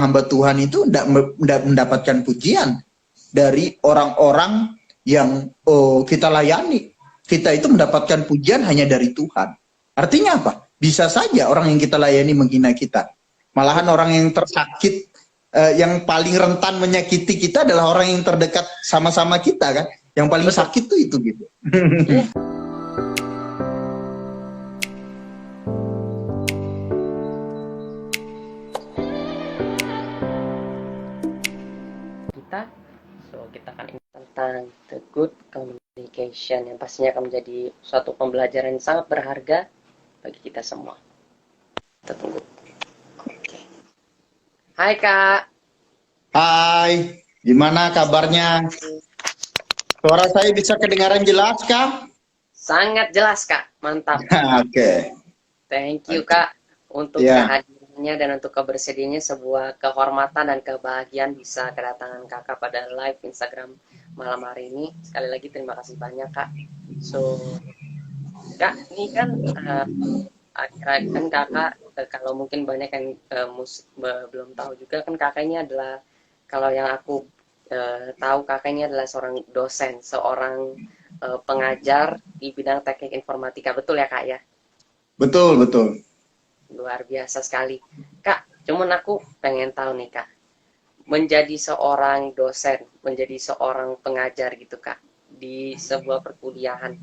hamba Tuhan itu tidak mendapatkan pujian dari orang-orang yang kita layani. Kita itu mendapatkan pujian hanya dari Tuhan. Artinya apa? Bisa saja orang yang kita layani menghina kita. Malahan orang yang tersakit, yang paling rentan menyakiti kita adalah orang yang terdekat sama-sama kita kan. Yang paling sakit tuh itu gitu. Kita akan tentang the good communication yang pastinya akan menjadi suatu pembelajaran yang sangat berharga bagi kita semua. Kita tunggu. Oke. Hai Kak. Hai, gimana kabarnya? Suara saya bisa kedengaran jelas Kak? Sangat jelas Kak, mantap. Oke. Thank you Kak untuk kehadirannya dan untuk kebersediaannya, sebuah kehormatan dan kebahagiaan bisa kedatangan Kakak pada live Instagram malam hari ini. Sekali lagi terima kasih banyak Kak. So Kak, ini kan kan Kakak kalau mungkin banyak yang belum tahu juga kan Kakak ini adalah, kalau yang aku tahu Kakak ini adalah seorang dosen, seorang pengajar di bidang teknik informatika, betul ya Kak ya? Betul, betul. Luar biasa sekali. Kak, cuman aku pengen tahu nih Kak, menjadi seorang dosen, menjadi seorang pengajar gitu Kak, di sebuah perkuliahan,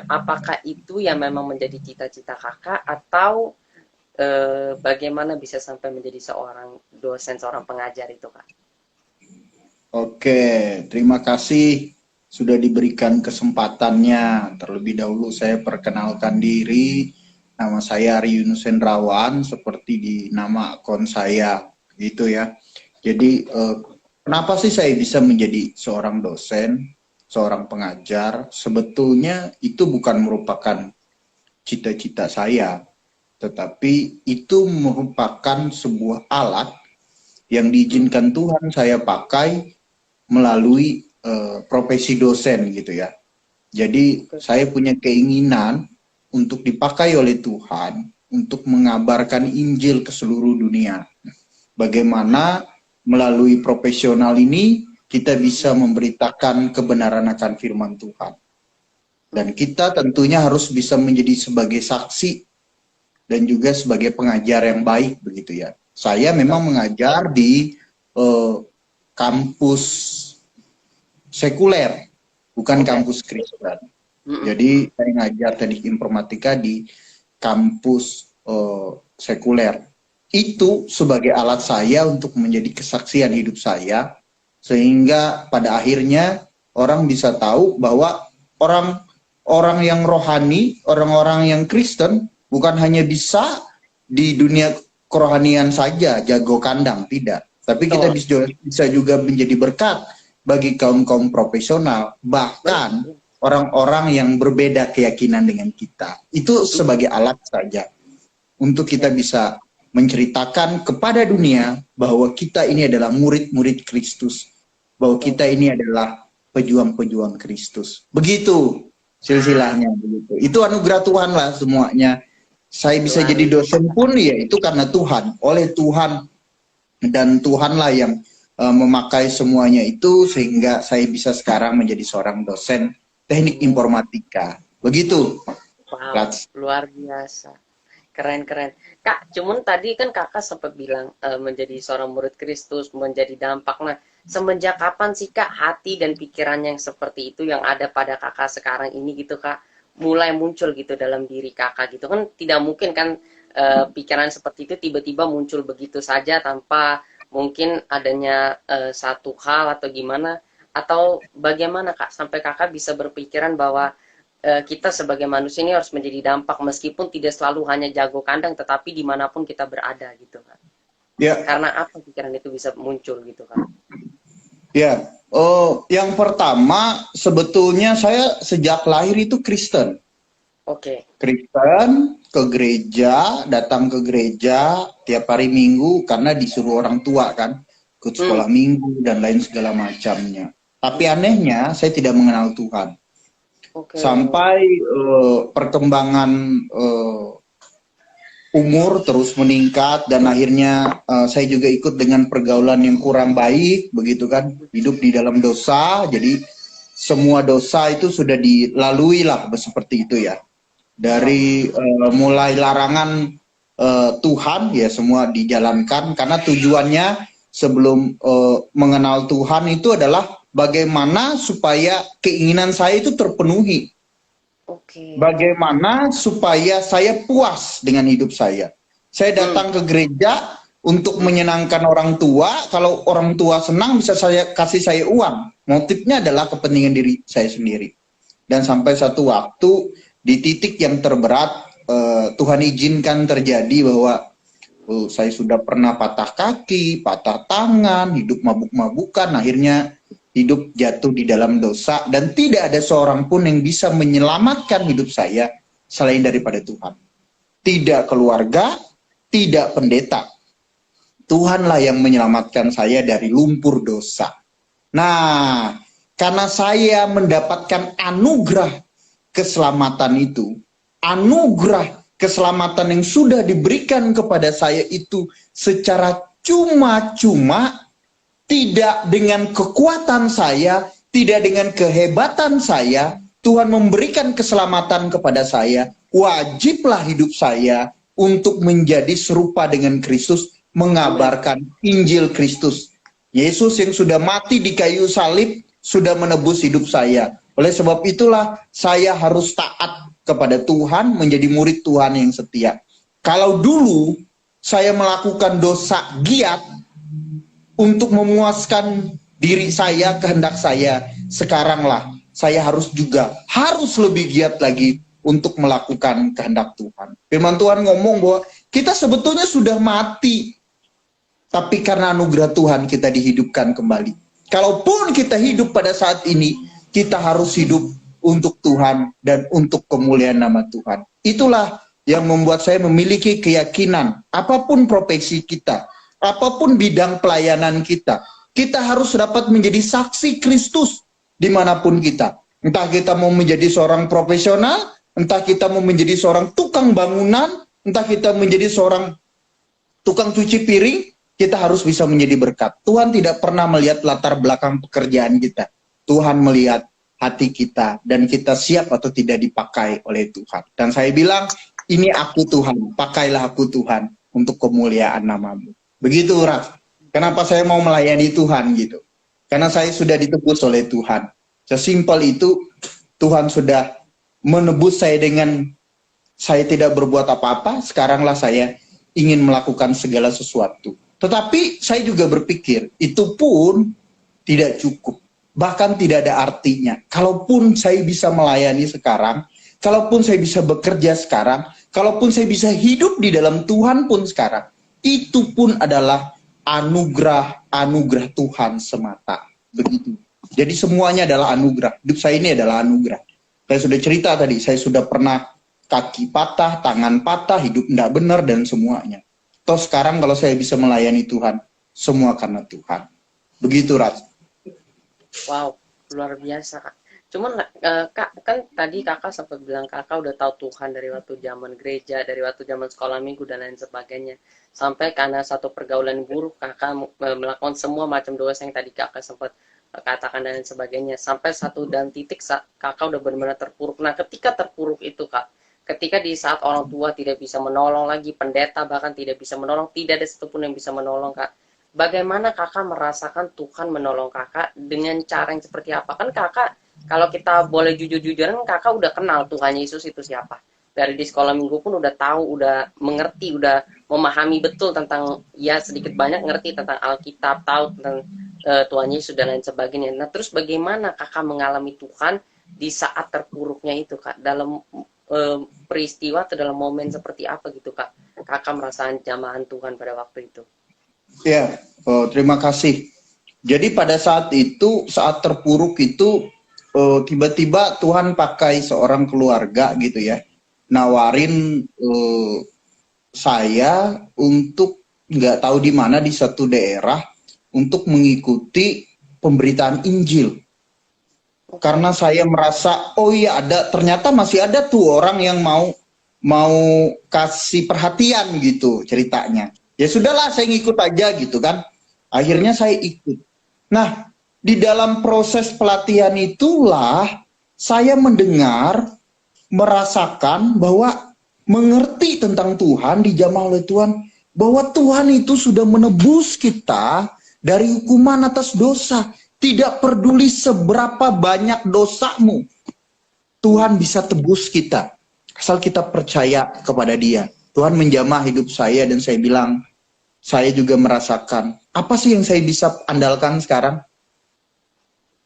apakah itu yang memang menjadi cita-cita Kakak, atau bagaimana bisa sampai menjadi seorang dosen, seorang pengajar itu Kak? Oke, terima kasih sudah diberikan kesempatannya. Terlebih dahulu saya perkenalkan diri. Nama saya Ari Yunus Hendrawan, seperti di nama akun saya, gitu ya. Jadi, kenapa sih saya bisa menjadi seorang dosen, seorang pengajar? Sebetulnya itu bukan merupakan cita-cita saya, tetapi itu merupakan sebuah alat yang diizinkan Tuhan saya pakai melalui profesi dosen gitu ya. Jadi saya punya keinginan untuk dipakai oleh Tuhan untuk mengabarkan Injil ke seluruh dunia. Bagaimana melalui profesional ini kita bisa memberitakan kebenaran akan firman Tuhan. Dan kita tentunya harus bisa menjadi sebagai saksi dan juga sebagai pengajar yang baik begitu ya. Saya memang mengajar di kampus sekuler, bukan kampus Kristen. Jadi saya ngajar teknik informatika di kampus sekuler. Itu sebagai alat saya untuk menjadi kesaksian hidup saya, sehingga pada akhirnya orang bisa tahu bahwa orang yang rohani, orang-orang yang Kristen bukan hanya bisa di dunia kerohanian saja jago kandang, tidak. Tapi kita bisa juga menjadi berkat bagi kaum-kaum profesional, bahkan orang-orang yang berbeda keyakinan dengan kita. Itu sebagai alat saja untuk kita bisa menceritakan kepada dunia bahwa kita ini adalah murid-murid Kristus, bahwa kita ini adalah pejuang-pejuang Kristus. Begitu silsilahnya, begitu. Itu anugerah Tuhan lah semuanya. Saya bisa jadi dosen pun ya itu karena Tuhan, oleh Tuhan, dan Tuhanlah yang memakai semuanya itu sehingga saya bisa sekarang menjadi seorang dosen teknik informatika. Begitu. Wow, luar biasa. Keren-keren. Kak, cuman tadi kan Kakak sempat bilang menjadi seorang murid Kristus, menjadi dampak. Nah, semenjak kapan sih Kak hati dan pikiran yang seperti itu yang ada pada Kakak sekarang ini gitu Kak, mulai muncul gitu dalam diri Kakak gitu kan? Tidak mungkin kan pikiran seperti itu tiba-tiba muncul begitu saja tanpa mungkin adanya satu hal atau gimana, atau bagaimana Kak sampai Kakak bisa berpikiran bahwa kita sebagai manusia ini harus menjadi dampak meskipun tidak selalu hanya jago kandang, tetapi dimanapun kita berada gitu Kak? Ya. Karena apa pikiran itu bisa muncul gitu Kak? Ya, yang pertama sebetulnya saya sejak lahir itu Kristen. Oke. Kristen, ke gereja, datang ke gereja tiap hari Minggu karena disuruh orang tua kan, ikut sekolah minggu dan lain segala macamnya. Tapi anehnya saya tidak mengenal Tuhan. Sampai perkembangan umur terus meningkat dan akhirnya saya juga ikut dengan pergaulan yang kurang baik, begitu kan, hidup di dalam dosa, jadi semua dosa itu sudah dilalui lah seperti itu ya. Dari mulai larangan Tuhan ya semua dijalankan karena tujuannya sebelum mengenal Tuhan itu adalah bagaimana supaya keinginan saya itu terpenuhi. Bagaimana supaya saya puas dengan hidup saya. Saya datang ke gereja untuk menyenangkan orang tua. Kalau orang tua senang bisa saya kasih saya uang. Motifnya adalah kepentingan diri saya sendiri. Dan sampai satu waktu di titik yang terberat Tuhan izinkan terjadi bahwa saya sudah pernah patah kaki, patah tangan, hidup mabuk-mabukan, akhirnya hidup jatuh di dalam dosa dan tidak ada seorang pun yang bisa menyelamatkan hidup saya selain daripada Tuhan. Tidak keluarga, tidak pendeta. Tuhanlah yang menyelamatkan saya dari lumpur dosa. Nah, karena saya mendapatkan anugerah keselamatan itu, anugerah keselamatan yang sudah diberikan kepada saya itu secara cuma-cuma, tidak dengan kekuatan saya, tidak dengan kehebatan saya, Tuhan memberikan keselamatan kepada saya, wajiblah hidup saya untuk menjadi serupa dengan Kristus, mengabarkan Injil Kristus. Yesus yang sudah mati di kayu salib, sudah menebus hidup saya. Oleh sebab itulah saya harus taat kepada Tuhan, menjadi murid Tuhan yang setia. Kalau dulu saya melakukan dosa giat untuk memuaskan diri saya, kehendak saya, sekaranglah saya harus lebih giat lagi untuk melakukan kehendak Tuhan. Firman Tuhan ngomong bahwa kita sebetulnya sudah mati, tapi karena anugerah Tuhan kita dihidupkan kembali. Kalaupun kita hidup pada saat ini, kita harus hidup untuk Tuhan dan untuk kemuliaan nama Tuhan. Itulah yang membuat saya memiliki keyakinan, apapun profesi kita, apapun bidang pelayanan kita, kita harus dapat menjadi saksi Kristus dimanapun kita. Entah kita mau menjadi seorang profesional, entah kita mau menjadi seorang tukang bangunan, entah kita menjadi seorang tukang cuci piring, kita harus bisa menjadi berkat. Tuhan tidak pernah melihat latar belakang pekerjaan kita. Tuhan melihat hati kita dan kita siap atau tidak dipakai oleh Tuhan. Dan saya bilang, ini aku Tuhan, pakailah aku Tuhan untuk kemuliaan nama-Mu. Begitu, Raf. Kenapa saya mau melayani Tuhan gitu? Karena saya sudah ditebus oleh Tuhan. Sesimpel itu, Tuhan sudah menebus saya dengan saya tidak berbuat apa-apa, sekaranglah saya ingin melakukan segala sesuatu. Tetapi saya juga berpikir, itu pun tidak cukup. Bahkan tidak ada artinya. Kalaupun saya bisa melayani sekarang, kalaupun saya bisa bekerja sekarang, kalaupun saya bisa hidup di dalam Tuhan pun sekarang, itu pun adalah anugerah Tuhan semata. Begitu. Jadi semuanya adalah anugerah. Hidup saya ini adalah anugerah. Saya sudah cerita tadi, saya sudah pernah kaki patah, tangan patah, hidup tidak benar, dan semuanya. Toh sekarang kalau saya bisa melayani Tuhan, semua karena Tuhan. Begitu, Rat. Wow, luar biasa, Kak. Cuman Kak, kan tadi Kakak sempat bilang Kakak udah tahu Tuhan dari waktu zaman gereja, dari waktu zaman sekolah minggu dan lain sebagainya. Sampai karena satu pergaulan buruk Kakak melakukan semua macam dosa yang tadi Kakak sempat katakan dan lain sebagainya. Sampai satu dan titik Kakak udah benar-benar terpuruk. Nah, ketika terpuruk itu, Kak, ketika di saat orang tua tidak bisa menolong lagi, pendeta bahkan tidak bisa menolong, tidak ada satupun yang bisa menolong, Kak. Bagaimana Kakak merasakan Tuhan menolong Kakak dengan cara yang seperti apa? Kan Kakak, kalau kita boleh jujur-jujuran, Kakak udah kenal Tuhan Yesus itu siapa. Dari di sekolah minggu pun udah tahu, udah mengerti, udah memahami betul tentang, ya sedikit banyak ngerti tentang Alkitab, tahu tentang Tuhan Yesus dan lain sebagainya. Nah, terus bagaimana Kakak mengalami Tuhan di saat terpuruknya itu, Kak? Dalam peristiwa atau dalam momen seperti apa gitu, Kak? Kakak merasa ancaman Tuhan pada waktu itu? Ya, terima kasih. Jadi pada saat itu, saat terpuruk itu, tiba-tiba Tuhan pakai seorang keluarga gitu ya, nawarin saya untuk nggak tahu di mana di satu daerah untuk mengikuti pemberitaan Injil. Karena saya merasa, oh iya ternyata masih ada tuh orang yang mau mau kasih perhatian gitu ceritanya. Ya sudahlah, saya ngikut aja gitu kan. Akhirnya saya ikut. Nah, di dalam proses pelatihan itulah saya mendengar, merasakan bahwa mengerti tentang Tuhan, dijamah oleh Tuhan, bahwa Tuhan itu sudah menebus kita dari hukuman atas dosa. Tidak peduli seberapa banyak dosamu, Tuhan bisa tebus kita. Asal kita percaya kepada Dia. Tuhan menjamah hidup saya dan saya bilang, saya juga merasakan, apa sih yang saya bisa andalkan sekarang?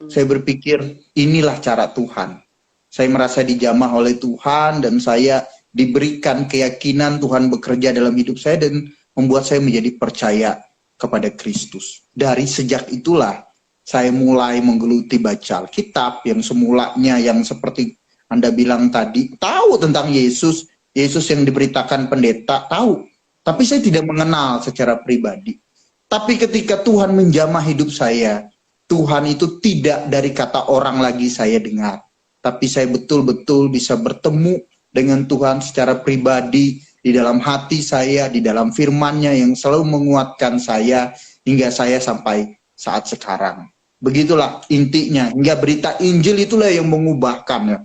Saya berpikir, inilah cara Tuhan. Saya merasa dijamah oleh Tuhan dan saya diberikan keyakinan Tuhan bekerja dalam hidup saya dan membuat saya menjadi percaya kepada Kristus. Dari sejak itulah saya mulai menggeluti baca Alkitab yang semulanya yang seperti Anda bilang tadi, tahu tentang Yesus, Yesus yang diberitakan pendeta, tahu. Tapi saya tidak mengenal secara pribadi. Tapi ketika Tuhan menjamah hidup saya, Tuhan itu tidak dari kata orang lagi saya dengar. Tapi saya betul-betul bisa bertemu dengan Tuhan secara pribadi, di dalam hati saya, di dalam firman-Nya yang selalu menguatkan saya, hingga saya sampai saat sekarang. Begitulah intinya, hingga berita Injil itulah yang mengubahkan ya.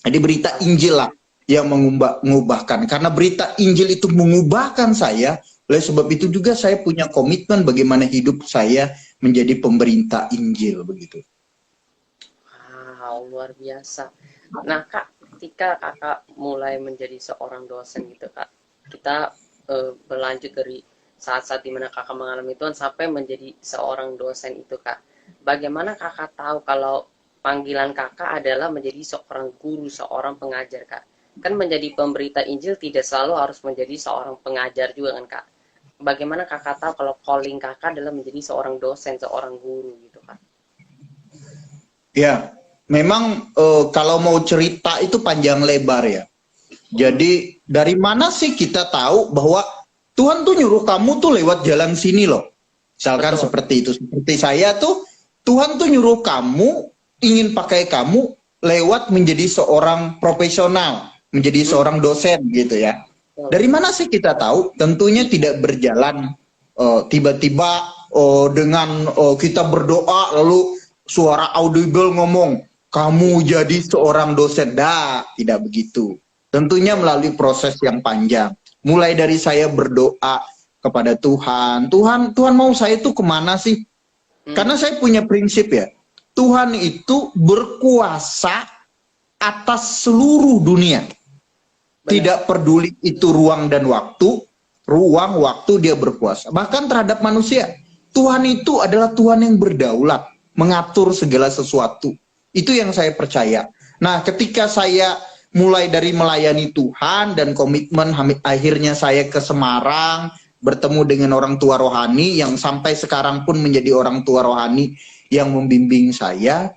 Jadi berita Injil lah yang mengubahkan. Karena berita Injil itu mengubahkan saya, oleh sebab itu juga saya punya komitmen bagaimana hidup saya menjadi pemberita Injil begitu. Wow, luar biasa. Nah Kak, ketika Kakak mulai menjadi seorang dosen gitu Kak, kita berlanjut dari saat-saat dimana Kakak mengalami Tuhan sampai menjadi seorang dosen itu Kak. Bagaimana Kakak tahu kalau panggilan Kakak adalah menjadi seorang guru, seorang pengajar Kak? Kan menjadi pemberita Injil tidak selalu harus menjadi seorang pengajar juga kan Kak? Bagaimana Kakak tahu kalau calling Kakak adalah menjadi seorang dosen, seorang guru gitu Kak? Ya, memang kalau mau cerita itu panjang lebar ya. Jadi dari mana sih kita tahu bahwa Tuhan tuh nyuruh kamu tuh lewat jalan sini loh. Misalkan Betul. seperti itu. Seperti saya tuh, Tuhan tuh nyuruh kamu, ingin pakai kamu lewat menjadi seorang profesional, menjadi seorang dosen gitu ya. Dari mana sih kita tahu? Tentunya tidak berjalan tiba-tiba dengan kita berdoa lalu suara audible ngomong, kamu jadi seorang dosen. Tidak begitu. Tentunya melalui proses yang panjang. Mulai dari saya berdoa kepada Tuhan, Tuhan mau saya itu kemana sih? Karena saya punya prinsip ya, Tuhan itu berkuasa atas seluruh dunia. Tidak peduli itu ruang dan waktu, ruang, waktu dia berkuasa. Bahkan terhadap manusia, Tuhan itu adalah Tuhan yang berdaulat, mengatur segala sesuatu. Itu yang saya percaya. Nah, ketika saya mulai dari melayani Tuhan dan komitmen, akhirnya saya ke Semarang, bertemu dengan orang tua rohani yang sampai sekarang pun menjadi orang tua rohani yang membimbing saya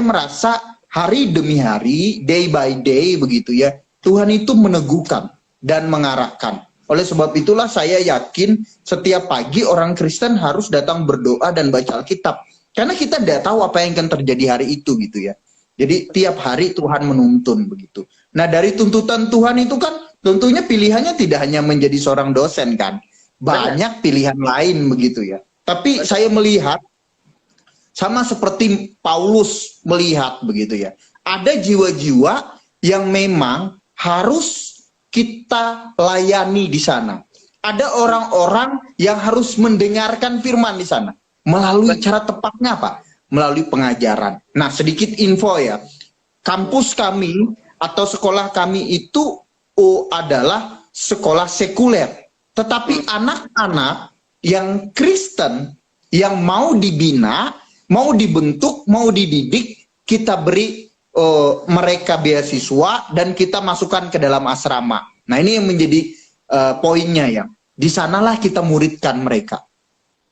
merasa hari demi hari, day by day begitu ya, Tuhan itu meneguhkan dan mengarahkan. Oleh sebab itulah saya yakin setiap pagi orang Kristen harus datang berdoa dan baca Alkitab. Karena kita tidak tahu apa yang akan terjadi hari itu gitu ya. Jadi tiap hari Tuhan menuntun begitu. Nah dari tuntutan Tuhan itu kan tentunya pilihannya tidak hanya menjadi seorang dosen kan. Banyak pilihan lain begitu ya. Tapi saya melihat sama seperti Paulus melihat begitu ya. Ada jiwa-jiwa yang memang harus kita layani di sana. Ada orang-orang yang harus mendengarkan firman di sana. Melalui cara tepatnya apa? Melalui pengajaran. Nah, sedikit info ya. Kampus kami atau sekolah kami itu adalah sekolah sekuler. Tetapi anak-anak yang Kristen yang mau dibina, mau dibentuk, mau dididik, kita beri mereka beasiswa dan kita masukkan ke dalam asrama. Nah, ini yang menjadi poinnya ya. Di sanalah kita muridkan mereka.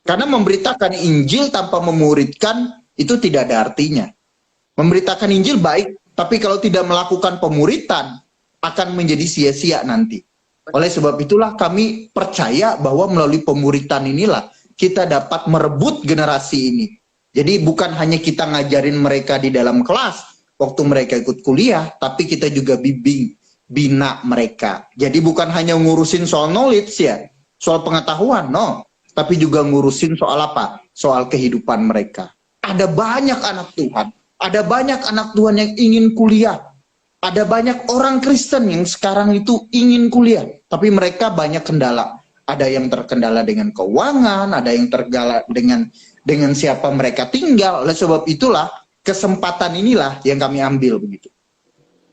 Karena memberitakan Injil tanpa memuridkan itu tidak ada artinya. Memberitakan Injil baik, tapi kalau tidak melakukan pemuritan akan menjadi sia-sia nanti. Oleh sebab itulah kami percaya bahwa melalui pemuritan inilah kita dapat merebut generasi ini. Jadi bukan hanya kita ngajarin mereka di dalam kelas waktu mereka ikut kuliah, tapi kita juga bimbing bina mereka. Jadi bukan hanya ngurusin soal knowledge ya, soal pengetahuan, no. Tapi juga ngurusin soal apa? Soal kehidupan mereka. Ada banyak anak Tuhan. Ada banyak anak Tuhan yang ingin kuliah. Ada banyak orang Kristen yang sekarang itu ingin kuliah. Tapi mereka banyak kendala. Ada yang terkendala dengan keuangan, ada yang terkendala dengan siapa mereka tinggal. Oleh sebab itulah, kesempatan inilah yang kami ambil begitu.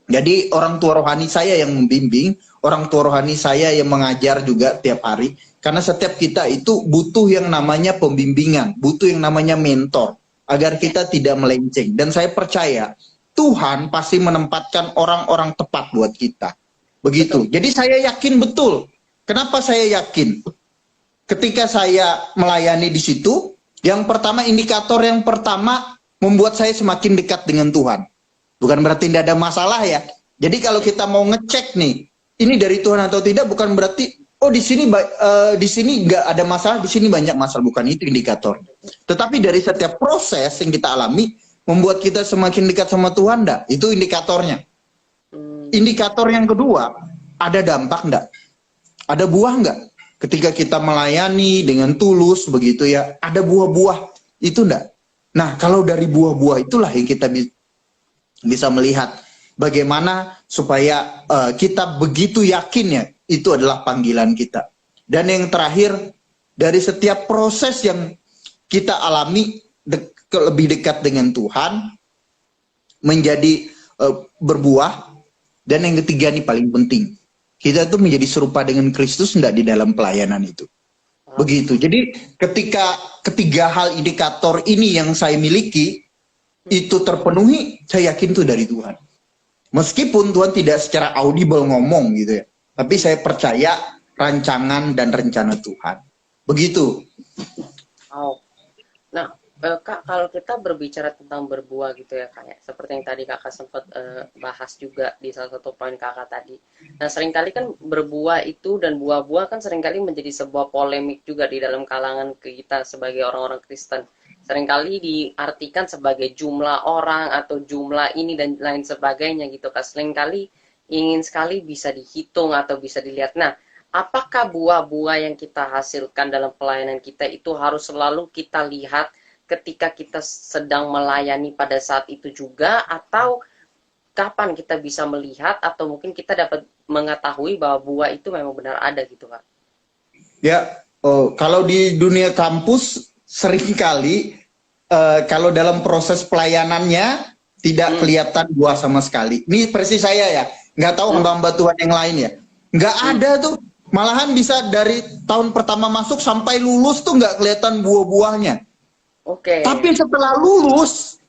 Jadi orang tua rohani saya yang membimbing, orang tua rohani saya yang mengajar juga tiap hari. Karena setiap kita itu butuh yang namanya pembimbingan, butuh yang namanya mentor. Agar kita tidak melenceng. Dan saya percaya, Tuhan pasti menempatkan orang-orang tepat buat kita. Begitu. Betul. Jadi saya yakin betul. Kenapa saya yakin? Ketika saya melayani di situ, yang pertama, indikator yang pertama membuat saya semakin dekat dengan Tuhan. Bukan berarti tidak ada masalah ya. Jadi kalau kita mau ngecek nih, ini dari Tuhan atau tidak, bukan berarti oh di sini nggak ada masalah, di sini banyak masalah. Bukan itu indikator. Tetapi dari setiap proses yang kita alami membuat kita semakin dekat sama Tuhan, enggak? Itu indikatornya. Indikator yang kedua, ada dampak enggak? Ada buah enggak? Ketika kita melayani dengan tulus begitu ya, ada buah-buah itu enggak? Nah, kalau dari buah-buah itulah yang kita bisa melihat bagaimana supaya kita begitu yakin ya, itu adalah panggilan kita. Dan yang terakhir, dari setiap proses yang kita alami lebih dekat dengan Tuhan, menjadi berbuah. Dan yang ketiga nih paling penting, kita tuh menjadi serupa dengan Kristus enggak di dalam pelayanan itu. Begitu. Jadi ketika ketiga hal indikator ini yang saya miliki itu terpenuhi, saya yakin itu dari Tuhan. Meskipun Tuhan tidak secara audible ngomong gitu ya, tapi saya percaya rancangan dan rencana Tuhan. Begitu. Oh. Nah, Kak, kalau kita berbicara tentang berbuah gitu ya, kayak seperti yang tadi Kakak sempat bahas juga di salah satu poin Kakak tadi. Nah, seringkali kan berbuah itu dan buah-buah kan seringkali menjadi sebuah polemik juga di dalam kalangan kita sebagai orang-orang Kristen. Seringkali diartikan sebagai jumlah orang atau jumlah ini dan lain sebagainya gitu, Kak. Seringkali ingin sekali bisa dihitung atau bisa dilihat. Nah, apakah buah-buah yang kita hasilkan dalam pelayanan kita itu harus selalu kita lihat ketika kita sedang melayani pada saat itu juga, atau kapan kita bisa melihat atau mungkin kita dapat mengetahui bahwa buah itu memang benar ada gitu, Kak? Ya, kalau di dunia kampus seringkali kalau dalam proses pelayanannya tidak kelihatan buah sama sekali. Ini persis saya ya, nggak tahu hamba-hamba Tuhan yang lain ya, nggak ada tuh. Malahan bisa dari tahun pertama masuk sampai lulus tuh nggak kelihatan buah-buahnya. Oke. Tapi setelah lulus,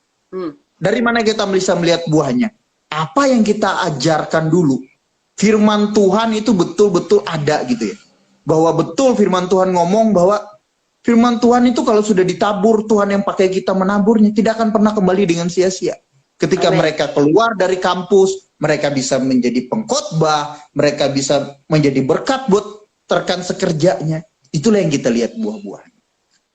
dari mana kita bisa melihat buahnya? Apa yang kita ajarkan dulu? Firman Tuhan itu betul-betul ada gitu ya. Bahwa betul firman Tuhan ngomong bahwa firman Tuhan itu kalau sudah ditabur, Tuhan yang pakai kita menaburnya, tidak akan pernah kembali dengan sia-sia. Ketika mereka keluar dari kampus, mereka bisa menjadi pengkhotbah, mereka bisa menjadi berkat buat rekan sekerjanya. Itulah yang kita lihat buah-buah.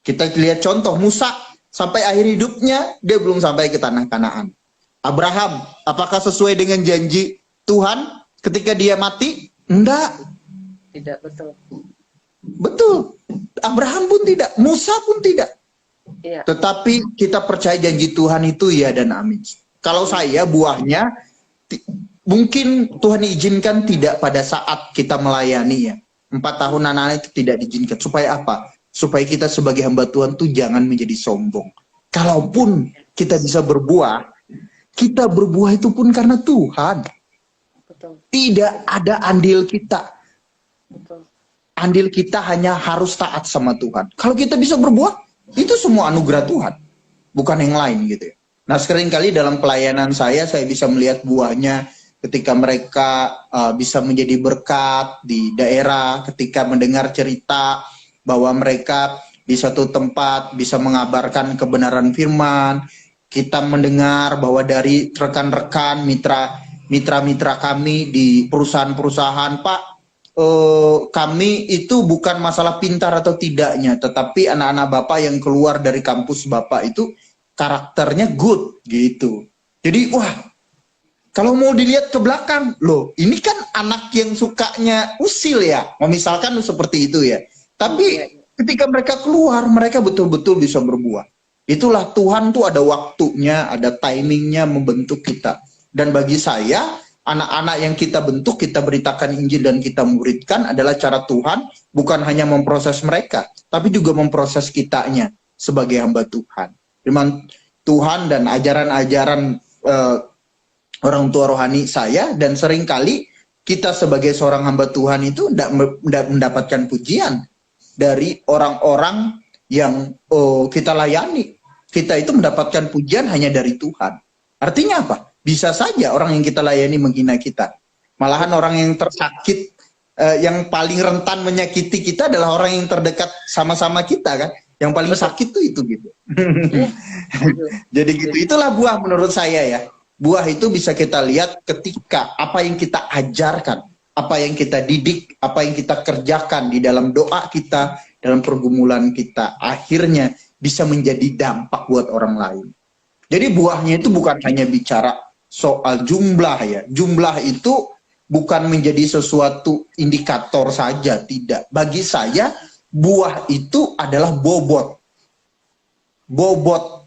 Kita lihat contoh Musa, sampai akhir hidupnya, dia belum sampai ke tanah Kanaan. Abraham, apakah sesuai dengan janji Tuhan ketika dia mati? Enggak. Tidak, betul. Betul. Abraham pun tidak, Musa pun tidak. Iya. Tetapi kita percaya janji Tuhan itu ya dan amin. Kalau saya buahnya, mungkin Tuhan izinkan tidak pada saat kita melayani ya. 4 tahun anak-anak itu tidak diizinkan. Supaya apa? Supaya kita sebagai hamba Tuhan tuh jangan menjadi sombong. Kalaupun kita bisa berbuah, kita berbuah itu pun karena Tuhan. Betul. Tidak ada andil kita. Betul. Andil kita hanya harus taat sama Tuhan. Kalau kita bisa berbuah, itu semua anugerah Tuhan. Bukan yang lain gitu ya. Nah, seringkali dalam pelayanan saya bisa melihat buahnya ketika mereka bisa menjadi berkat di daerah, ketika mendengar cerita bahwa mereka di satu tempat bisa mengabarkan kebenaran firman. Kita mendengar bahwa dari rekan-rekan mitra-mitra kami di perusahaan-perusahaan, Pak, kami itu bukan masalah pintar atau tidaknya, tetapi anak-anak Bapak yang keluar dari kampus Bapak itu karakternya good gitu. Jadi wah, Kalau mau dilihat ke belakang, loh ini kan anak yang sukanya usil ya, misalkan seperti itu ya. Tapi ketika mereka keluar, mereka betul-betul bisa berbuah. Itulah Tuhan tuh ada waktunya, ada timingnya membentuk kita. Dan bagi saya, anak-anak yang kita bentuk, kita beritakan Injil dan kita muridkan adalah cara Tuhan, bukan hanya memproses mereka, tapi juga memproses kitanya sebagai hamba Tuhan. Firman Tuhan dan ajaran-ajaran orang tua rohani saya, dan seringkali kita sebagai seorang hamba Tuhan itu tidak mendapatkan pujian dari orang-orang yang kita layani. Kita itu mendapatkan pujian hanya dari Tuhan. Artinya apa? Bisa saja orang yang kita layani menghina kita. Malahan orang yang tersakit, yang paling rentan menyakiti kita adalah orang yang terdekat sama-sama kita kan. Yang paling sakit tuh itu gitu. Jadi gitu, itulah buah menurut saya ya. Buah itu bisa kita lihat ketika apa yang kita ajarkan, apa yang kita didik, apa yang kita kerjakan di dalam doa kita, dalam pergumulan kita, akhirnya bisa menjadi dampak buat orang lain. Jadi buahnya itu bukan hanya bicara soal jumlah ya. Jumlah itu bukan menjadi sesuatu indikator saja, tidak. Bagi saya, buah itu adalah bobot. Bobot.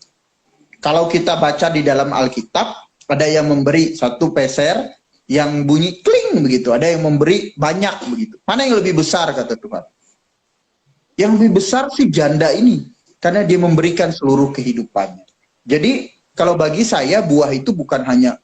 Kalau kita baca di dalam Alkitab, ada yang memberi satu peser yang bunyi kling begitu, ada yang memberi banyak begitu. Mana yang lebih besar kata Tuhan? Yang lebih besar si janda ini, karena dia memberikan seluruh kehidupannya. Jadi kalau bagi saya buah itu bukan hanya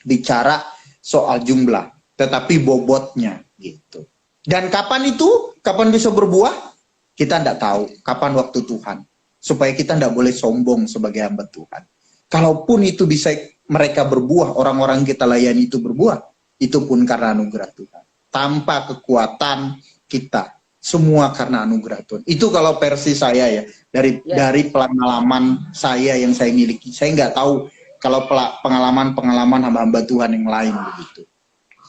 bicara soal jumlah, tetapi bobotnya gitu. Dan kapan itu? Kapan bisa berbuah? Kita tidak tahu. Kapan waktu Tuhan? Supaya kita tidak boleh sombong sebagai hamba Tuhan. Kalaupun itu bisa mereka berbuah, orang-orang kita layani itu berbuah, itu pun karena anugerah Tuhan. Tanpa kekuatan kita, semua karena anugerah Tuhan. Itu kalau versi saya ya, dari pengalaman saya yang saya miliki. Saya nggak tahu kalau pengalaman-pengalaman hamba-hamba Tuhan yang lain begitu.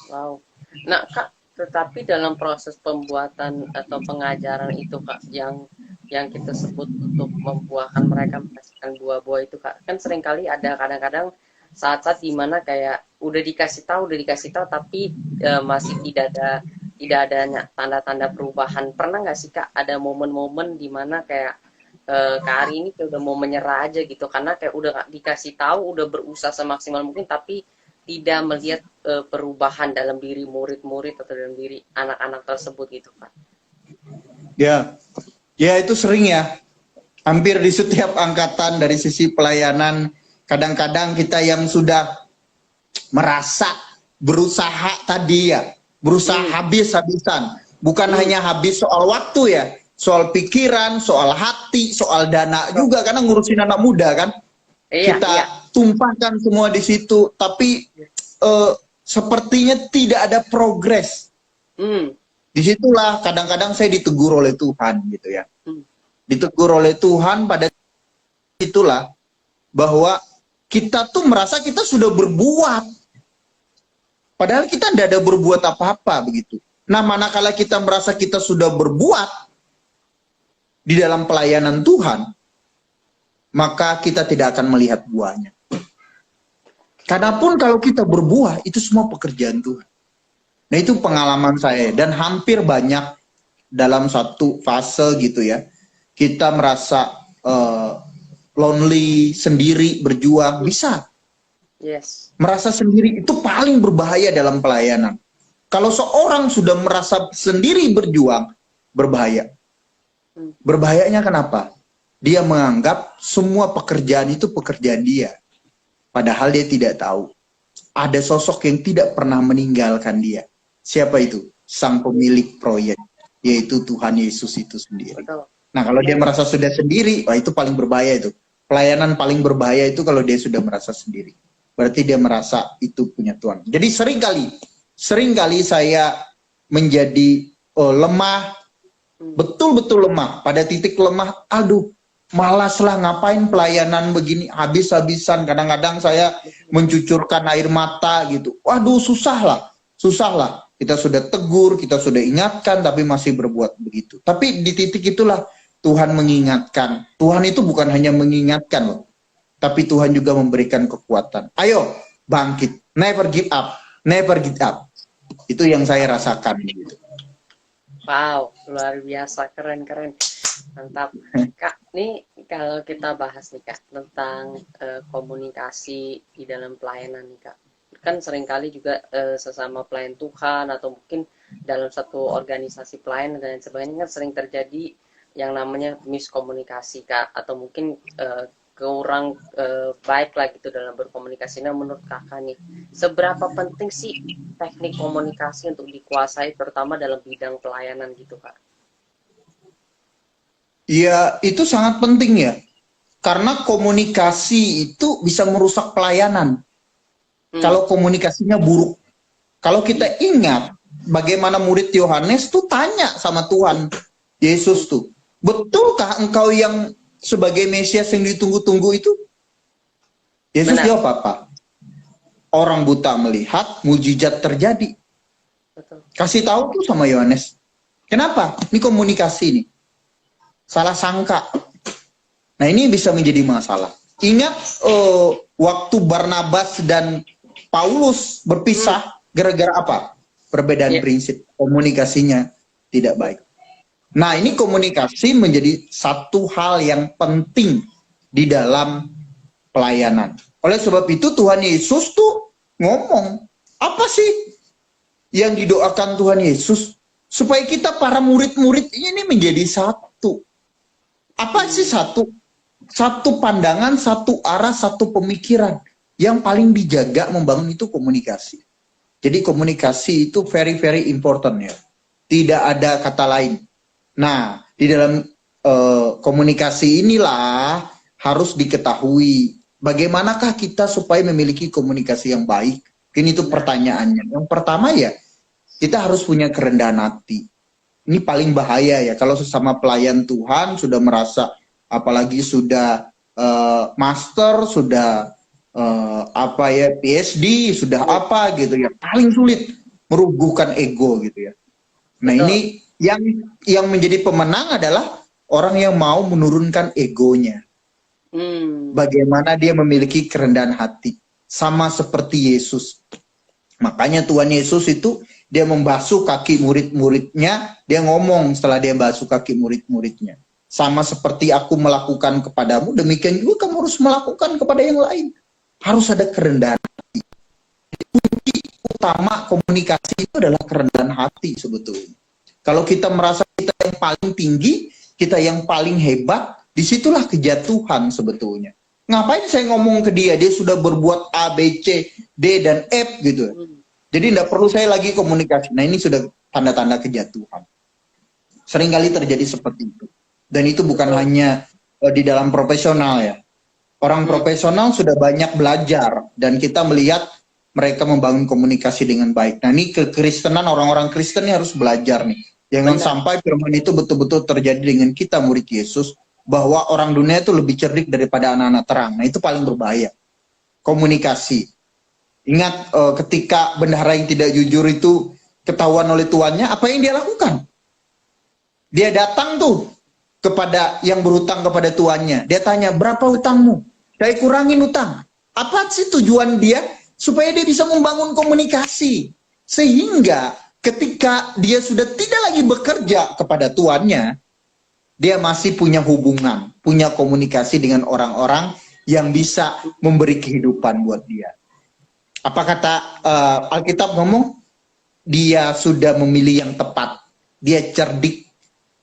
Wow. Nah Kak, tetapi dalam proses pembuatan atau pengajaran itu Kak, yang kita sebut untuk membuahkan mereka menghasilkan buah-buah itu Kak, kan seringkali ada kadang-kadang saat-saat dimana kayak udah dikasih tahu tapi masih tidak ada tanda-tanda perubahan. Pernah nggak sih Kak ada momen-momen dimana kayak Kak Ari ini kayak udah mau menyerah aja gitu, karena kayak udah dikasih tahu, udah berusaha semaksimal mungkin tapi tidak melihat perubahan dalam diri murid-murid atau dalam diri anak-anak tersebut gitu Kak? Ya itu sering ya. Hampir di setiap angkatan dari sisi pelayanan, kadang-kadang kita yang sudah merasa berusaha tadi ya, berusaha habis-habisan. Bukan hanya habis soal waktu ya, soal pikiran, soal hati, soal dana juga, karena ngurusin anak muda kan. Kita tumpahkan semua di situ, tapi sepertinya tidak ada progres. Disitulah kadang-kadang saya ditegur oleh Tuhan gitu ya. Ditegur oleh Tuhan pada itulah bahwa kita tuh merasa kita sudah berbuat, padahal kita tidak ada berbuat apa-apa begitu. Nah, manakala kita merasa kita sudah berbuat di dalam pelayanan Tuhan, maka kita tidak akan melihat buahnya. Karena pun kalau kita berbuah, itu semua pekerjaan Tuhan. Nah, itu pengalaman saya. Dan hampir banyak dalam satu fase gitu ya, kita merasa lonely, sendiri, berjuang, bisa. Merasa sendiri itu paling berbahaya dalam pelayanan. Kalau seorang sudah merasa sendiri berjuang, berbahaya. Berbahayanya kenapa? Dia menganggap semua pekerjaan itu pekerjaan dia. Padahal dia tidak tahu. Ada sosok yang tidak pernah meninggalkan dia. Siapa itu? Sang pemilik proyek. Yaitu Tuhan Yesus itu sendiri. Nah, kalau dia merasa sudah sendiri, wah itu paling berbahaya itu. Pelayanan paling berbahaya itu kalau dia sudah merasa sendiri. Berarti dia merasa itu punya Tuhan. Jadi seringkali saya menjadi lemah, betul-betul lemah. Pada titik lemah, aduh, malaslah ngapain pelayanan begini, habis-habisan. Kadang-kadang saya mencucurkan air mata gitu. Waduh, susah lah. Kita sudah tegur, kita sudah ingatkan, tapi masih berbuat begitu. Tapi di titik itulah Tuhan mengingatkan. Tuhan itu bukan hanya mengingatkan loh, tapi Tuhan juga memberikan kekuatan. Ayo, bangkit. Never give up, never give up. Itu yang saya rasakan gitu. Wow, luar biasa, keren-keren. Mantap. Kak, nih kalau kita bahas nih Kak tentang komunikasi di dalam pelayanan nih Kak. Kan seringkali juga sesama pelayan Tuhan atau mungkin dalam satu organisasi pelayanan dan sebagainya kan sering terjadi yang namanya miskomunikasi Kak, atau mungkin kurang baik lah gitu dalam berkomunikasi. Nah menurut Kakak nih, seberapa penting sih teknik komunikasi untuk dikuasai terutama dalam bidang pelayanan gitu Kak? Ya, itu sangat penting ya. Karena komunikasi itu bisa merusak pelayanan. Kalau komunikasinya buruk. Kalau kita ingat bagaimana murid Yohanes tuh tanya sama Tuhan Yesus tuh, betulkah engkau yang sebagai Mesias yang ditunggu-tunggu itu? Yesus jawab apa? Orang buta melihat, mujizat terjadi. Betul. Kasih tahu tuh sama Yohanes. Kenapa? Ini komunikasi nih. Salah sangka. Nah ini bisa menjadi masalah. Ingat waktu Barnabas dan Paulus berpisah gara-gara apa? Perbedaan prinsip. Komunikasinya tidak baik. Nah ini komunikasi menjadi satu hal yang penting di dalam pelayanan. Oleh sebab itu Tuhan Yesus tuh ngomong, apa sih yang didoakan Tuhan Yesus? Supaya kita para murid-murid ini menjadi satu. Apa sih satu? Satu pandangan, satu arah, satu pemikiran. Yang paling dijaga membangun itu komunikasi. Jadi komunikasi itu very very important ya. Tidak ada kata lain. Nah, di dalam komunikasi inilah harus diketahui bagaimanakah kita supaya memiliki komunikasi yang baik. Ini itu pertanyaannya. Yang pertama ya, kita harus punya kerendahan hati. Ini paling bahaya ya, kalau sesama pelayan Tuhan sudah merasa, apalagi sudah master, sudah PhD, sudah apa gitu ya, paling sulit meruguhkan ego gitu ya. Nah ini yang menjadi pemenang adalah orang yang mau menurunkan egonya. Bagaimana dia memiliki kerendahan hati, sama seperti Yesus. Makanya Tuhan Yesus itu dia membasuh kaki murid-muridnya, dia ngomong setelah dia basuh kaki murid-muridnya. Sama seperti aku melakukan kepadamu, demikian juga kamu harus melakukan kepada yang lain. Harus ada kerendahan hati. Kunci utama komunikasi itu adalah kerendahan hati sebetulnya. Kalau kita merasa kita yang paling tinggi, kita yang paling hebat, disitulah kejatuhan sebetulnya. Ngapain saya ngomong ke dia, dia sudah berbuat A, B, C, D, dan F gitu. Jadi tidak perlu saya lagi komunikasi. Nah ini sudah tanda-tanda kejatuhan. Seringkali terjadi seperti itu. Dan itu bukan hanya di dalam profesional ya. Orang profesional sudah banyak belajar. Dan kita melihat mereka membangun komunikasi dengan baik. Nah ini kekristenan, orang-orang Kristen ini harus belajar nih. Jangan sampai firman itu betul-betul terjadi dengan kita murid Yesus. Bahwa orang dunia itu lebih cerdik daripada anak-anak terang. Nah itu paling berbahaya. Komunikasi. Ingat ketika bendahara yang tidak jujur itu ketahuan oleh tuannya, apa yang dia lakukan? Dia datang tuh kepada yang berhutang kepada tuannya. Dia tanya, berapa hutangmu? Saya kurangin hutang. Apa sih tujuan dia? Supaya dia bisa membangun komunikasi. Sehingga ketika dia sudah tidak lagi bekerja kepada tuannya, dia masih punya hubungan, punya komunikasi dengan orang-orang yang bisa memberi kehidupan buat dia. Apa kata Alkitab ngomong? Dia sudah memilih yang tepat. Dia cerdik.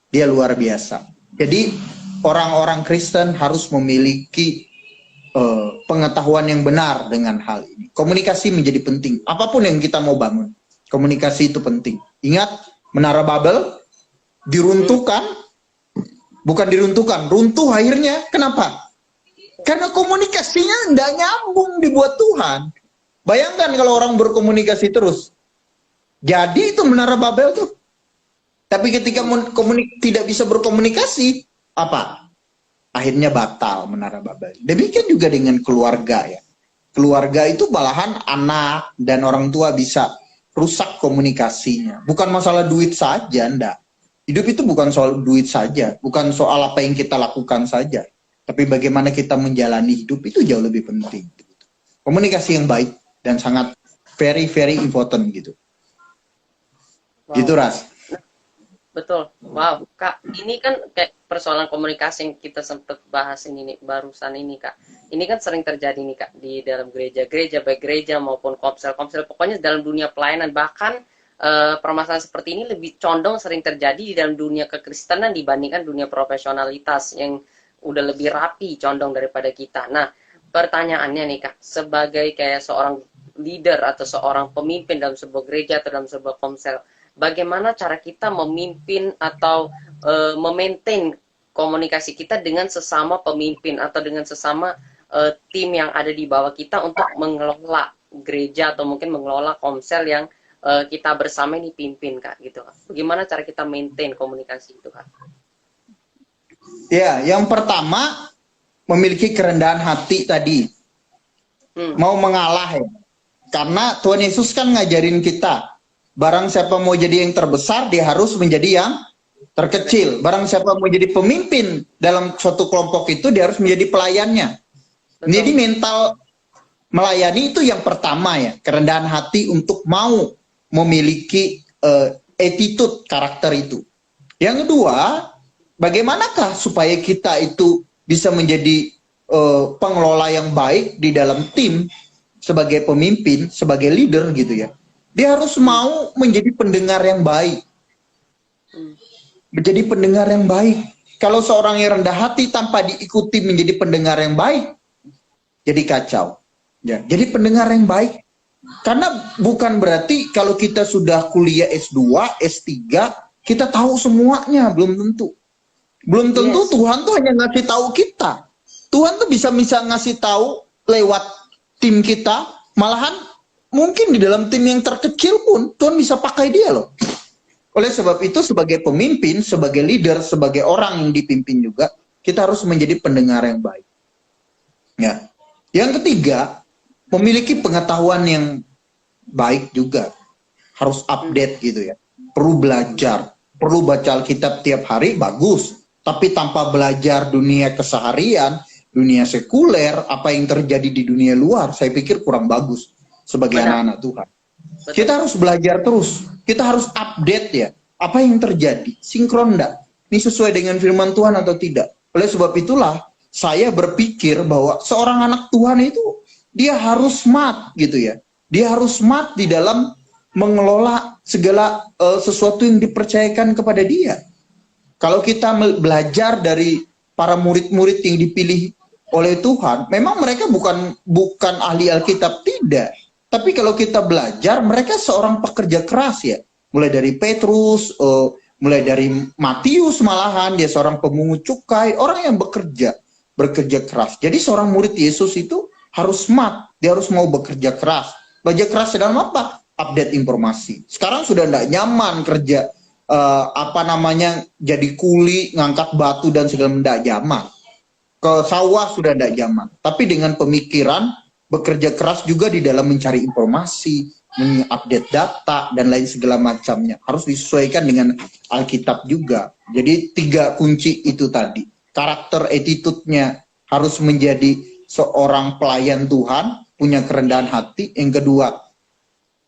Dia luar biasa. Jadi orang-orang Kristen harus memiliki pengetahuan yang benar dengan hal ini. Komunikasi menjadi penting. Apapun yang kita mau bangun, komunikasi itu penting. Ingat, Menara Babel diruntuhkan. Bukan diruntuhkan, runtuh akhirnya. Kenapa? Karena komunikasinya tidak nyambung dibuat Tuhan. Bayangkan kalau orang berkomunikasi terus. Jadi itu Menara Babel tuh. Tapi ketika tidak bisa berkomunikasi, apa? Akhirnya batal Menara Babel. Demikian juga dengan keluarga ya. Keluarga itu malahan anak dan orang tua bisa rusak komunikasinya. Bukan masalah duit saja, enggak. Hidup itu bukan soal duit saja, bukan soal apa yang kita lakukan saja, tapi bagaimana kita menjalani hidup itu jauh lebih penting. Komunikasi yang baik dan sangat very very important gitu. Wow. Gitu Ras. Betul. Wow, Kak, ini kan kayak persoalan komunikasi yang kita sempat bahas ini nih, barusan ini, Kak. Ini kan sering terjadi nih, Kak, di dalam gereja-gereja, baik gereja maupun komsel-komsel, pokoknya dalam dunia pelayanan. Bahkan permasalahan seperti ini lebih condong sering terjadi di dalam dunia kekristenan dibandingkan dunia profesionalitas yang udah lebih rapi condong daripada kita. Nah, pertanyaannya nih, Kak, sebagai kayak seorang leader atau seorang pemimpin dalam sebuah gereja atau dalam sebuah komsel, bagaimana cara kita memimpin atau memaintain komunikasi kita dengan sesama pemimpin atau dengan sesama tim yang ada di bawah kita untuk mengelola gereja atau mungkin mengelola komsel yang kita bersama ini pimpin, Kak, gitu, Kak. Bagaimana cara kita maintain komunikasi itu, Kak? Ya, yang pertama memiliki kerendahan hati tadi. Mau mengalah ya. Karena Tuhan Yesus kan ngajarin kita, barang siapa mau jadi yang terbesar, dia harus menjadi yang terkecil. Barang siapa mau jadi pemimpin dalam suatu kelompok itu, dia harus menjadi pelayannya. Betul. Jadi mental melayani itu yang pertama ya, kerendahan hati untuk mau memiliki attitude, karakter itu. Yang kedua, bagaimanakah supaya kita itu bisa menjadi pengelola yang baik di dalam tim, sebagai pemimpin, sebagai leader gitu ya. Dia harus mau menjadi pendengar yang baik. Menjadi pendengar yang baik. Kalau seorang yang rendah hati tanpa diikuti menjadi pendengar yang baik, jadi kacau. Ya, jadi pendengar yang baik. Karena bukan berarti kalau kita sudah kuliah S2, S3, kita tahu semuanya, belum tentu. Belum tentu yes. Tuhan tuh hanya ngasih tahu kita. Tuhan tuh bisa ngasih tahu lewat tim kita, malahan mungkin di dalam tim yang terkecil pun Tuhan bisa pakai dia loh. Oleh sebab itu sebagai pemimpin, sebagai leader, sebagai orang yang dipimpin juga, kita harus menjadi pendengar yang baik. Ya. Yang ketiga, memiliki pengetahuan yang baik juga. Harus update gitu ya. Perlu belajar, perlu baca Alkitab tiap hari, bagus. Tapi tanpa belajar dunia keseharian, dunia sekuler, apa yang terjadi di dunia luar, saya pikir kurang bagus sebagai anak-anak Tuhan. Betul. Kita harus belajar terus, kita harus update ya, apa yang terjadi, sinkron enggak? Ini sesuai dengan firman Tuhan atau tidak? Oleh sebab itulah, saya berpikir bahwa seorang anak Tuhan itu, dia harus smart gitu ya. Dia harus smart di dalam mengelola segala sesuatu yang dipercayakan kepada dia. Kalau kita belajar dari para murid-murid yang dipilih oleh Tuhan, memang mereka bukan ahli Alkitab, tidak. Tapi kalau kita belajar, mereka seorang pekerja keras ya. Mulai dari Petrus, mulai dari Matius malahan, dia seorang pemungut cukai, orang yang bekerja keras. Jadi seorang murid Yesus itu harus smart, dia harus mau bekerja keras. Bekerja keras dalam apa? Update informasi. Sekarang sudah tidak nyaman kerja, jadi kuli, ngangkat batu dan segala tidak nyaman. Ke sawah sudah tidak nyaman. Tapi dengan pemikiran, bekerja keras juga di dalam mencari informasi, mengupdate data, dan lain segala macamnya. Harus disesuaikan dengan Alkitab juga. Jadi 3 kunci itu tadi. Karakter, attitude-nya harus menjadi seorang pelayan Tuhan, punya kerendahan hati. Yang kedua,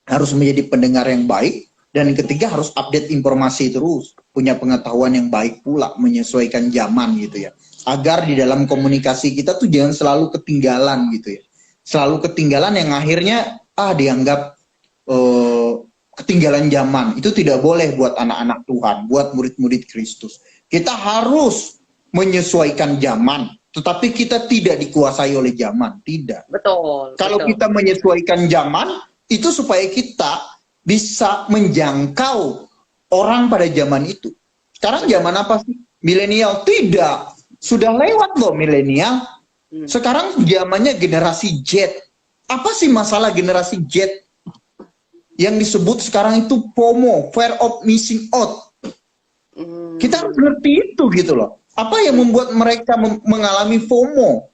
harus menjadi pendengar yang baik. Dan yang ketiga, harus update informasi terus. Punya pengetahuan yang baik pula, menyesuaikan zaman gitu ya. Agar di dalam komunikasi kita tuh jangan selalu ketinggalan gitu ya. Selalu ketinggalan yang akhirnya dianggap ketinggalan zaman. Itu tidak boleh buat anak-anak Tuhan, buat murid-murid Kristus. Kita harus menyesuaikan zaman, tetapi kita tidak dikuasai oleh zaman, tidak. Betul. Kalau kita menyesuaikan zaman, itu supaya kita bisa menjangkau orang pada zaman itu. Sekarang zaman apa sih? Milenial? Tidak. Sudah lewat loh milenial. Sekarang zamannya generasi Z. Apa sih masalah generasi Z? Yang disebut sekarang itu FOMO, fear of missing out. Kita harus ngerti itu gitu loh. Apa yang membuat mereka mengalami FOMO?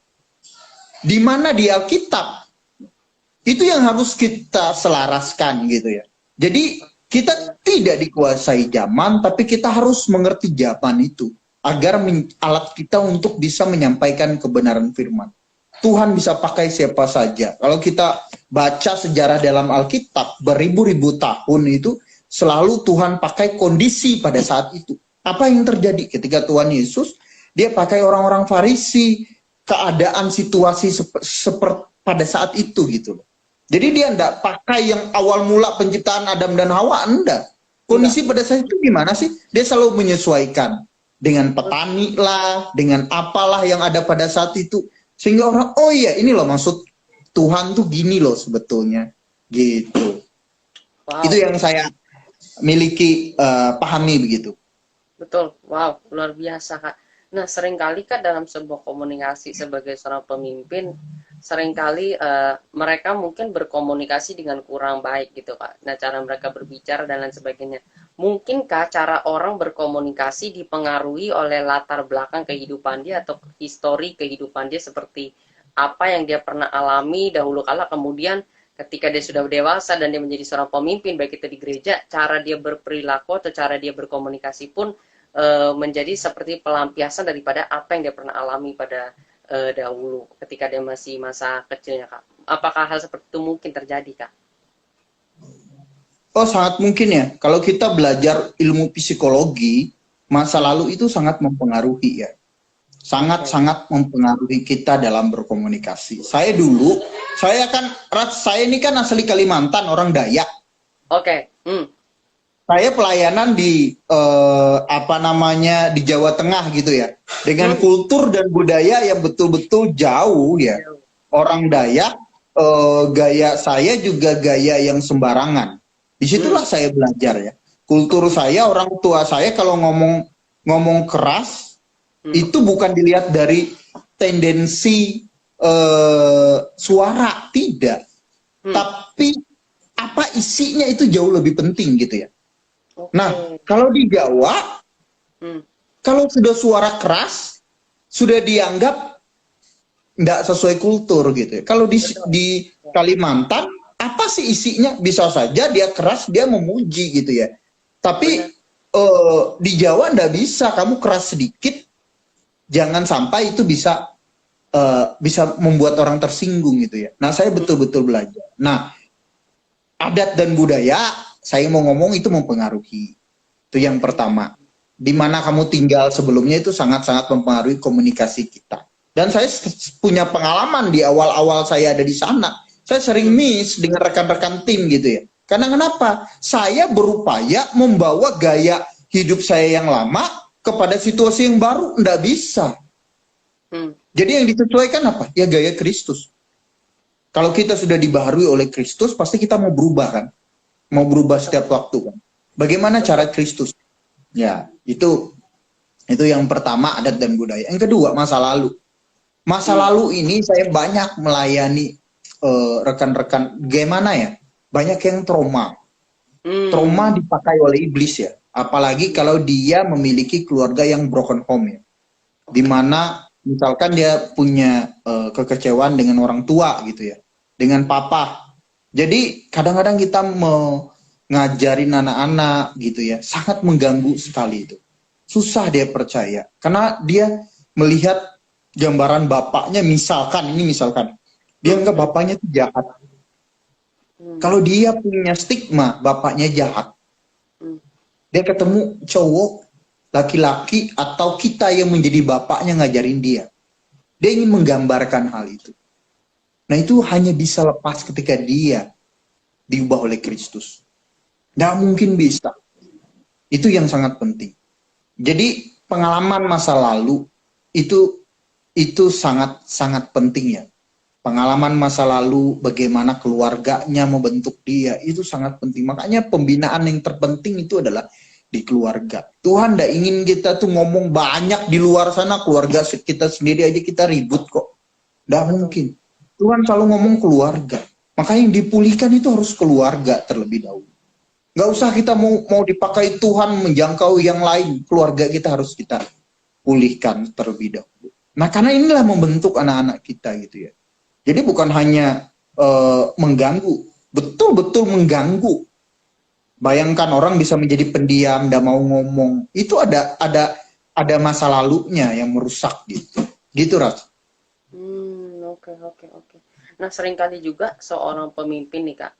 Di mana di Alkitab? Itu yang harus kita selaraskan gitu ya. Jadi kita tidak dikuasai zaman, tapi kita harus mengerti zaman itu. Agar alat kita untuk bisa menyampaikan kebenaran firman. Tuhan bisa pakai siapa saja. Kalau kita baca sejarah dalam Alkitab beribu-ribu tahun itu selalu Tuhan pakai kondisi pada saat itu. Apa yang terjadi ketika Tuhan Yesus dia pakai orang-orang Farisi, keadaan situasi seperti pada saat itu gitu loh. Jadi dia enggak pakai yang awal mula penciptaan Adam dan Hawa, enggak. Kondisi pada saat itu gimana sih? Dia selalu menyesuaikan dengan petani lah, dengan apalah yang ada pada saat itu. Sehingga orang, oh iya ini loh maksud Tuhan tuh gini loh sebetulnya. Gitu. Wow. Itu yang saya miliki, pahami begitu. Betul, wow, luar biasa Kak. Nah, seringkali Kak dalam sebuah komunikasi sebagai seorang pemimpin, seringkali mereka mungkin berkomunikasi dengan kurang baik gitu Kak. Nah, cara mereka berbicara dan lain sebagainya. Mungkinkah cara orang berkomunikasi dipengaruhi oleh latar belakang kehidupan dia atau histori kehidupan dia seperti apa yang dia pernah alami dahulu kala, kemudian ketika dia sudah dewasa dan dia menjadi seorang pemimpin, baik itu di gereja, cara dia berperilaku atau cara dia berkomunikasi pun menjadi seperti pelampiasan daripada apa yang dia pernah alami pada dahulu ketika dia masih masa kecilnya Kak. Apakah hal seperti itu mungkin terjadi Kak? Oh sangat mungkin ya. Kalau kita belajar ilmu psikologi, masa lalu itu sangat mempengaruhi ya. Sangat-sangat mempengaruhi kita dalam berkomunikasi. Saya ini kan asli Kalimantan, orang Dayak. Oke. Saya pelayanan di di Jawa Tengah gitu ya. Dengan kultur dan budaya yang betul-betul jauh ya. Orang Dayak, gaya saya juga gaya yang sembarangan. Disitulah saya belajar ya. Kultur saya, orang tua saya kalau ngomong keras, itu bukan dilihat dari tendensi suara, tidak. Tapi apa isinya itu jauh lebih penting gitu ya. Nah, kalau di Jawa, kalau sudah suara keras, sudah dianggap nggak sesuai kultur gitu ya. Kalau di Kalimantan, apa sih isinya? Bisa saja dia keras, dia memuji gitu ya. Tapi di Jawa nggak bisa, kamu keras sedikit, jangan sampai itu bisa membuat orang tersinggung gitu ya. Nah, saya betul-betul belajar. Nah, adat dan budaya, saya mau ngomong itu mempengaruhi. Itu yang pertama. Di mana kamu tinggal sebelumnya itu sangat-sangat mempengaruhi komunikasi kita. Dan saya punya pengalaman di awal-awal saya ada di sana. Saya sering miss dengan rekan-rekan tim gitu ya. Karena kenapa? Saya berupaya membawa gaya hidup saya yang lama kepada situasi yang baru, nggak bisa. Jadi yang disesuaikan apa? Ya gaya Kristus. Kalau kita sudah dibaharui oleh Kristus, pasti kita mau berubah kan? Mau berubah setiap waktu kan? Bagaimana cara Kristus? Ya, itu yang pertama, adat dan budaya. Yang kedua, masa lalu. Masa lalu ini saya banyak melayani rekan-rekan, gimana ya? Banyak yang trauma. Trauma dipakai oleh iblis ya. Apalagi kalau dia memiliki keluarga yang broken home ya. Dimana misalkan dia punya kekecewaan dengan orang tua gitu ya. Dengan papa. Jadi kadang-kadang kita ngajarin anak-anak gitu ya. Sangat mengganggu sekali itu. Susah dia percaya. Karena dia melihat gambaran bapaknya misalkan. Dia anggap bapaknya itu jahat. Kalau dia punya stigma bapaknya jahat, dia ketemu cowok, laki-laki, atau kita yang menjadi bapaknya ngajarin dia. Dia ingin menggambarkan hal itu. Nah itu hanya bisa lepas ketika dia diubah oleh Kristus. Nggak mungkin bisa. Itu yang sangat penting. Jadi pengalaman masa lalu itu sangat penting ya. Pengalaman masa lalu, bagaimana keluarganya membentuk dia, itu sangat penting. Makanya pembinaan yang terpenting itu adalah di keluarga. Tuhan tidak ingin kita tuh ngomong banyak di luar sana, keluarga kita sendiri aja kita ribut kok. Tidak mungkin. Tuhan selalu ngomong keluarga. Makanya yang dipulihkan itu harus keluarga terlebih dahulu. Nggak usah kita mau dipakai Tuhan menjangkau yang lain. Keluarga kita harus kita pulihkan terlebih dahulu. Nah karena inilah membentuk anak-anak kita gitu ya. Jadi bukan hanya mengganggu, betul-betul mengganggu. Bayangkan orang bisa menjadi pendiam, tidak mau ngomong. Itu ada masa lalunya yang merusak gitu. Gitu Ras. Oke. Nah, seringkali juga seorang pemimpin nih Kak,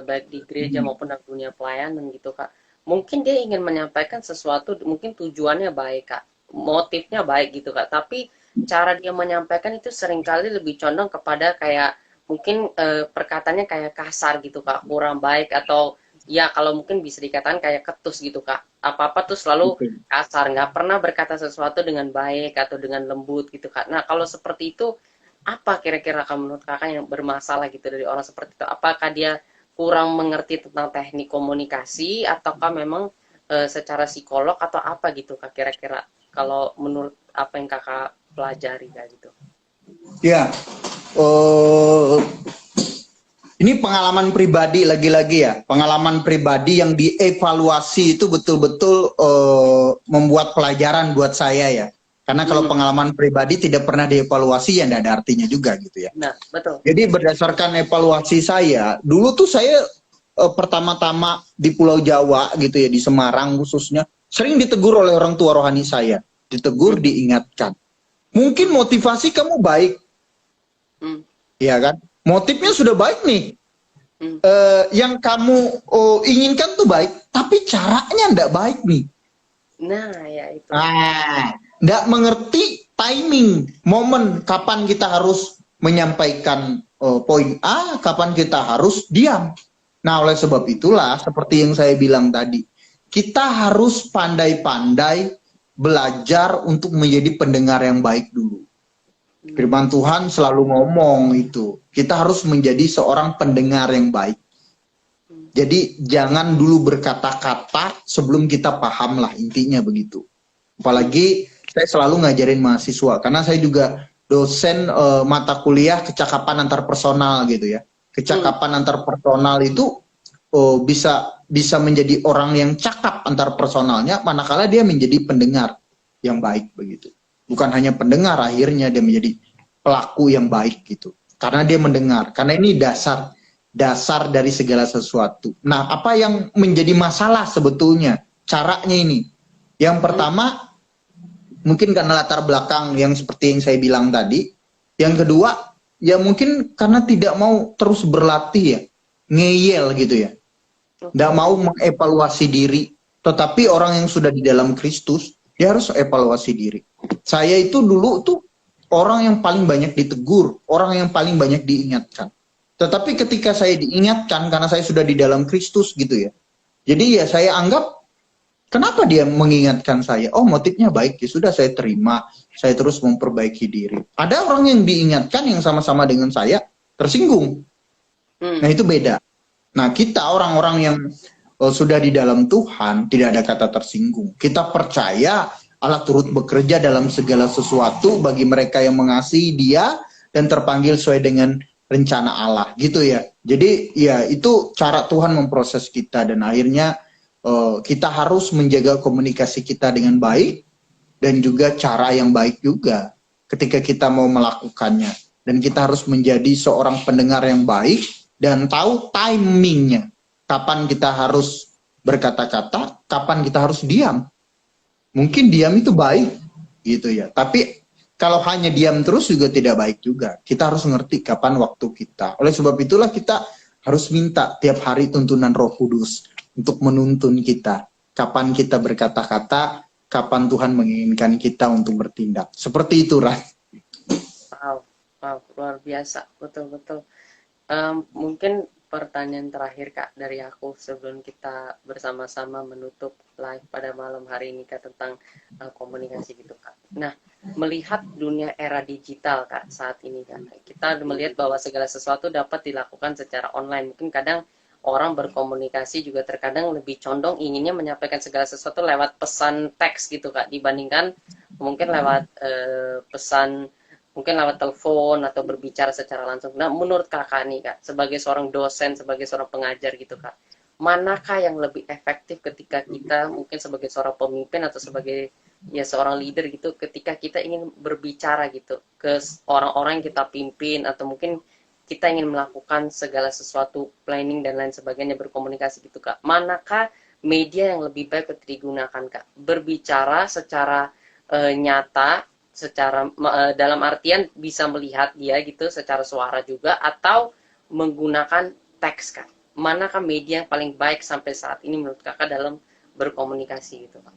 baik di gereja Hmm. maupun dalam dunia pelayanan gitu Kak, mungkin dia ingin menyampaikan sesuatu, mungkin tujuannya baik Kak, motifnya baik gitu Kak, tapi cara dia menyampaikan itu seringkali lebih condong kepada kayak mungkin perkataannya kayak kasar gitu Kak, kurang baik atau ya kalau mungkin bisa dikatakan kayak ketus gitu Kak. Apa-apa tuh selalu Betul. kasar, nggak pernah berkata sesuatu dengan baik atau dengan lembut gitu Kak. Nah, kalau seperti itu apa kira-kira kamu menurut Kakak yang bermasalah gitu dari orang seperti itu? Apakah dia kurang mengerti tentang teknik komunikasi ataukah memang secara psikolog atau apa gitu Kak kira-kira kalau menurut apa yang Kakak pelajari kayak gitu? Ya, eh, ini pengalaman pribadi lagi-lagi ya. Pengalaman pribadi yang dievaluasi itu betul-betul membuat pelajaran buat saya ya. Karena kalau Hmm, pengalaman pribadi tidak pernah dievaluasi ya tidak ada artinya juga gitu ya. nah, betul. Jadi berdasarkan evaluasi saya, dulu tuh saya pertama-tama di Pulau Jawa gitu ya, di Semarang khususnya, sering ditegur oleh orang tua rohani saya. Ditegur, Hmm, diingatkan. Mungkin hmm, motivasi kamu baik, hmm, ya kan? Motifnya hmm, sudah baik nih. hmm. Yang kamu inginkan tuh baik, tapi caranya ndak baik nih. Nah, ya itu. Ndak mengerti timing, momen kapan kita harus menyampaikan poin A, kapan kita harus diam. Nah, oleh sebab itulah, seperti yang saya bilang tadi, kita harus pandai-pandai belajar untuk menjadi pendengar yang baik dulu. Hmm, Firman Tuhan selalu ngomong itu, kita harus menjadi seorang pendengar yang baik. hmm, Jadi jangan dulu berkata-kata sebelum kita paham lah, intinya begitu. hmm, Apalagi saya selalu ngajarin mahasiswa karena saya juga dosen mata kuliah kecakapan antar personal gitu ya. hmm, Kecakapan antar personal itu bisa menjadi orang yang cakap antar personalnya manakala dia menjadi pendengar yang baik begitu. Bukan hanya pendengar, akhirnya dia menjadi pelaku yang baik gitu. Karena dia mendengar. Karena ini dasar dari segala sesuatu. Nah, apa yang menjadi masalah sebetulnya? Caranya ini. Yang hmm, pertama, mungkin karena latar belakang yang seperti yang saya bilang tadi. Yang kedua, ya mungkin karena tidak mau terus berlatih ya. Ngeyel gitu ya. Tidak oke. mau mengevaluasi diri. Tetapi orang yang sudah di dalam Kristus, dia harus evaluasi diri. Saya itu dulu tuh orang yang paling banyak ditegur, orang yang paling banyak diingatkan. Tetapi ketika saya diingatkan, karena saya sudah di dalam Kristus gitu ya. Jadi ya saya anggap, kenapa dia mengingatkan saya? Oh, motifnya baik, ya sudah saya terima. Saya terus memperbaiki diri. Ada orang yang diingatkan yang sama-sama dengan saya tersinggung. Hmm, Nah, itu beda. Nah, kita orang-orang yang sudah di dalam Tuhan, tidak ada kata tersinggung. Kita percaya Allah turut bekerja dalam segala sesuatu bagi mereka yang mengasihi Dia dan terpanggil sesuai dengan rencana Allah, gitu ya. Jadi ya itu cara Tuhan memproses kita dan akhirnya kita harus menjaga komunikasi kita dengan baik dan juga cara yang baik juga ketika kita mau melakukannya. Dan kita harus menjadi seorang pendengar yang baik dan tahu timingnya. Kapan kita harus berkata-kata, kapan kita harus diam. Mungkin diam itu baik, gitu ya. Tapi kalau hanya diam terus juga tidak baik juga. Kita harus ngerti kapan waktu kita. Oleh sebab itulah kita harus minta tiap hari tuntunan Roh Kudus untuk menuntun kita. Kapan kita berkata-kata, kapan Tuhan menginginkan kita untuk bertindak. Seperti itu, Ran. wow, wow, luar biasa, betul-betul. Mungkin pertanyaan terakhir Kak dari aku sebelum kita bersama-sama menutup live pada malam hari ini Kak tentang komunikasi gitu Kak. Nah, melihat dunia era digital Kak saat ini Kak, kita melihat bahwa segala sesuatu dapat dilakukan secara online. Mungkin kadang orang berkomunikasi juga terkadang lebih condong inginnya menyampaikan segala sesuatu lewat pesan teks gitu Kak dibandingkan mungkin lewat pesan mungkin lewat telepon atau berbicara secara langsung. Nah, menurut kakak nih kak, sebagai seorang dosen, sebagai seorang pengajar gitu kak, manakah yang lebih efektif ketika kita mungkin sebagai seorang pemimpin atau sebagai ya seorang leader gitu, ketika kita ingin berbicara gitu ke orang-orang yang kita pimpin atau mungkin kita ingin melakukan segala sesuatu planning dan lain sebagainya berkomunikasi gitu kak. Manakah media yang lebih baik untuk digunakan kak? Berbicara secara nyata secara dalam artian bisa melihat dia gitu secara suara juga atau menggunakan teks Kak? Manakah media yang paling baik sampai saat ini menurut Kakak dalam berkomunikasi gitu Kak?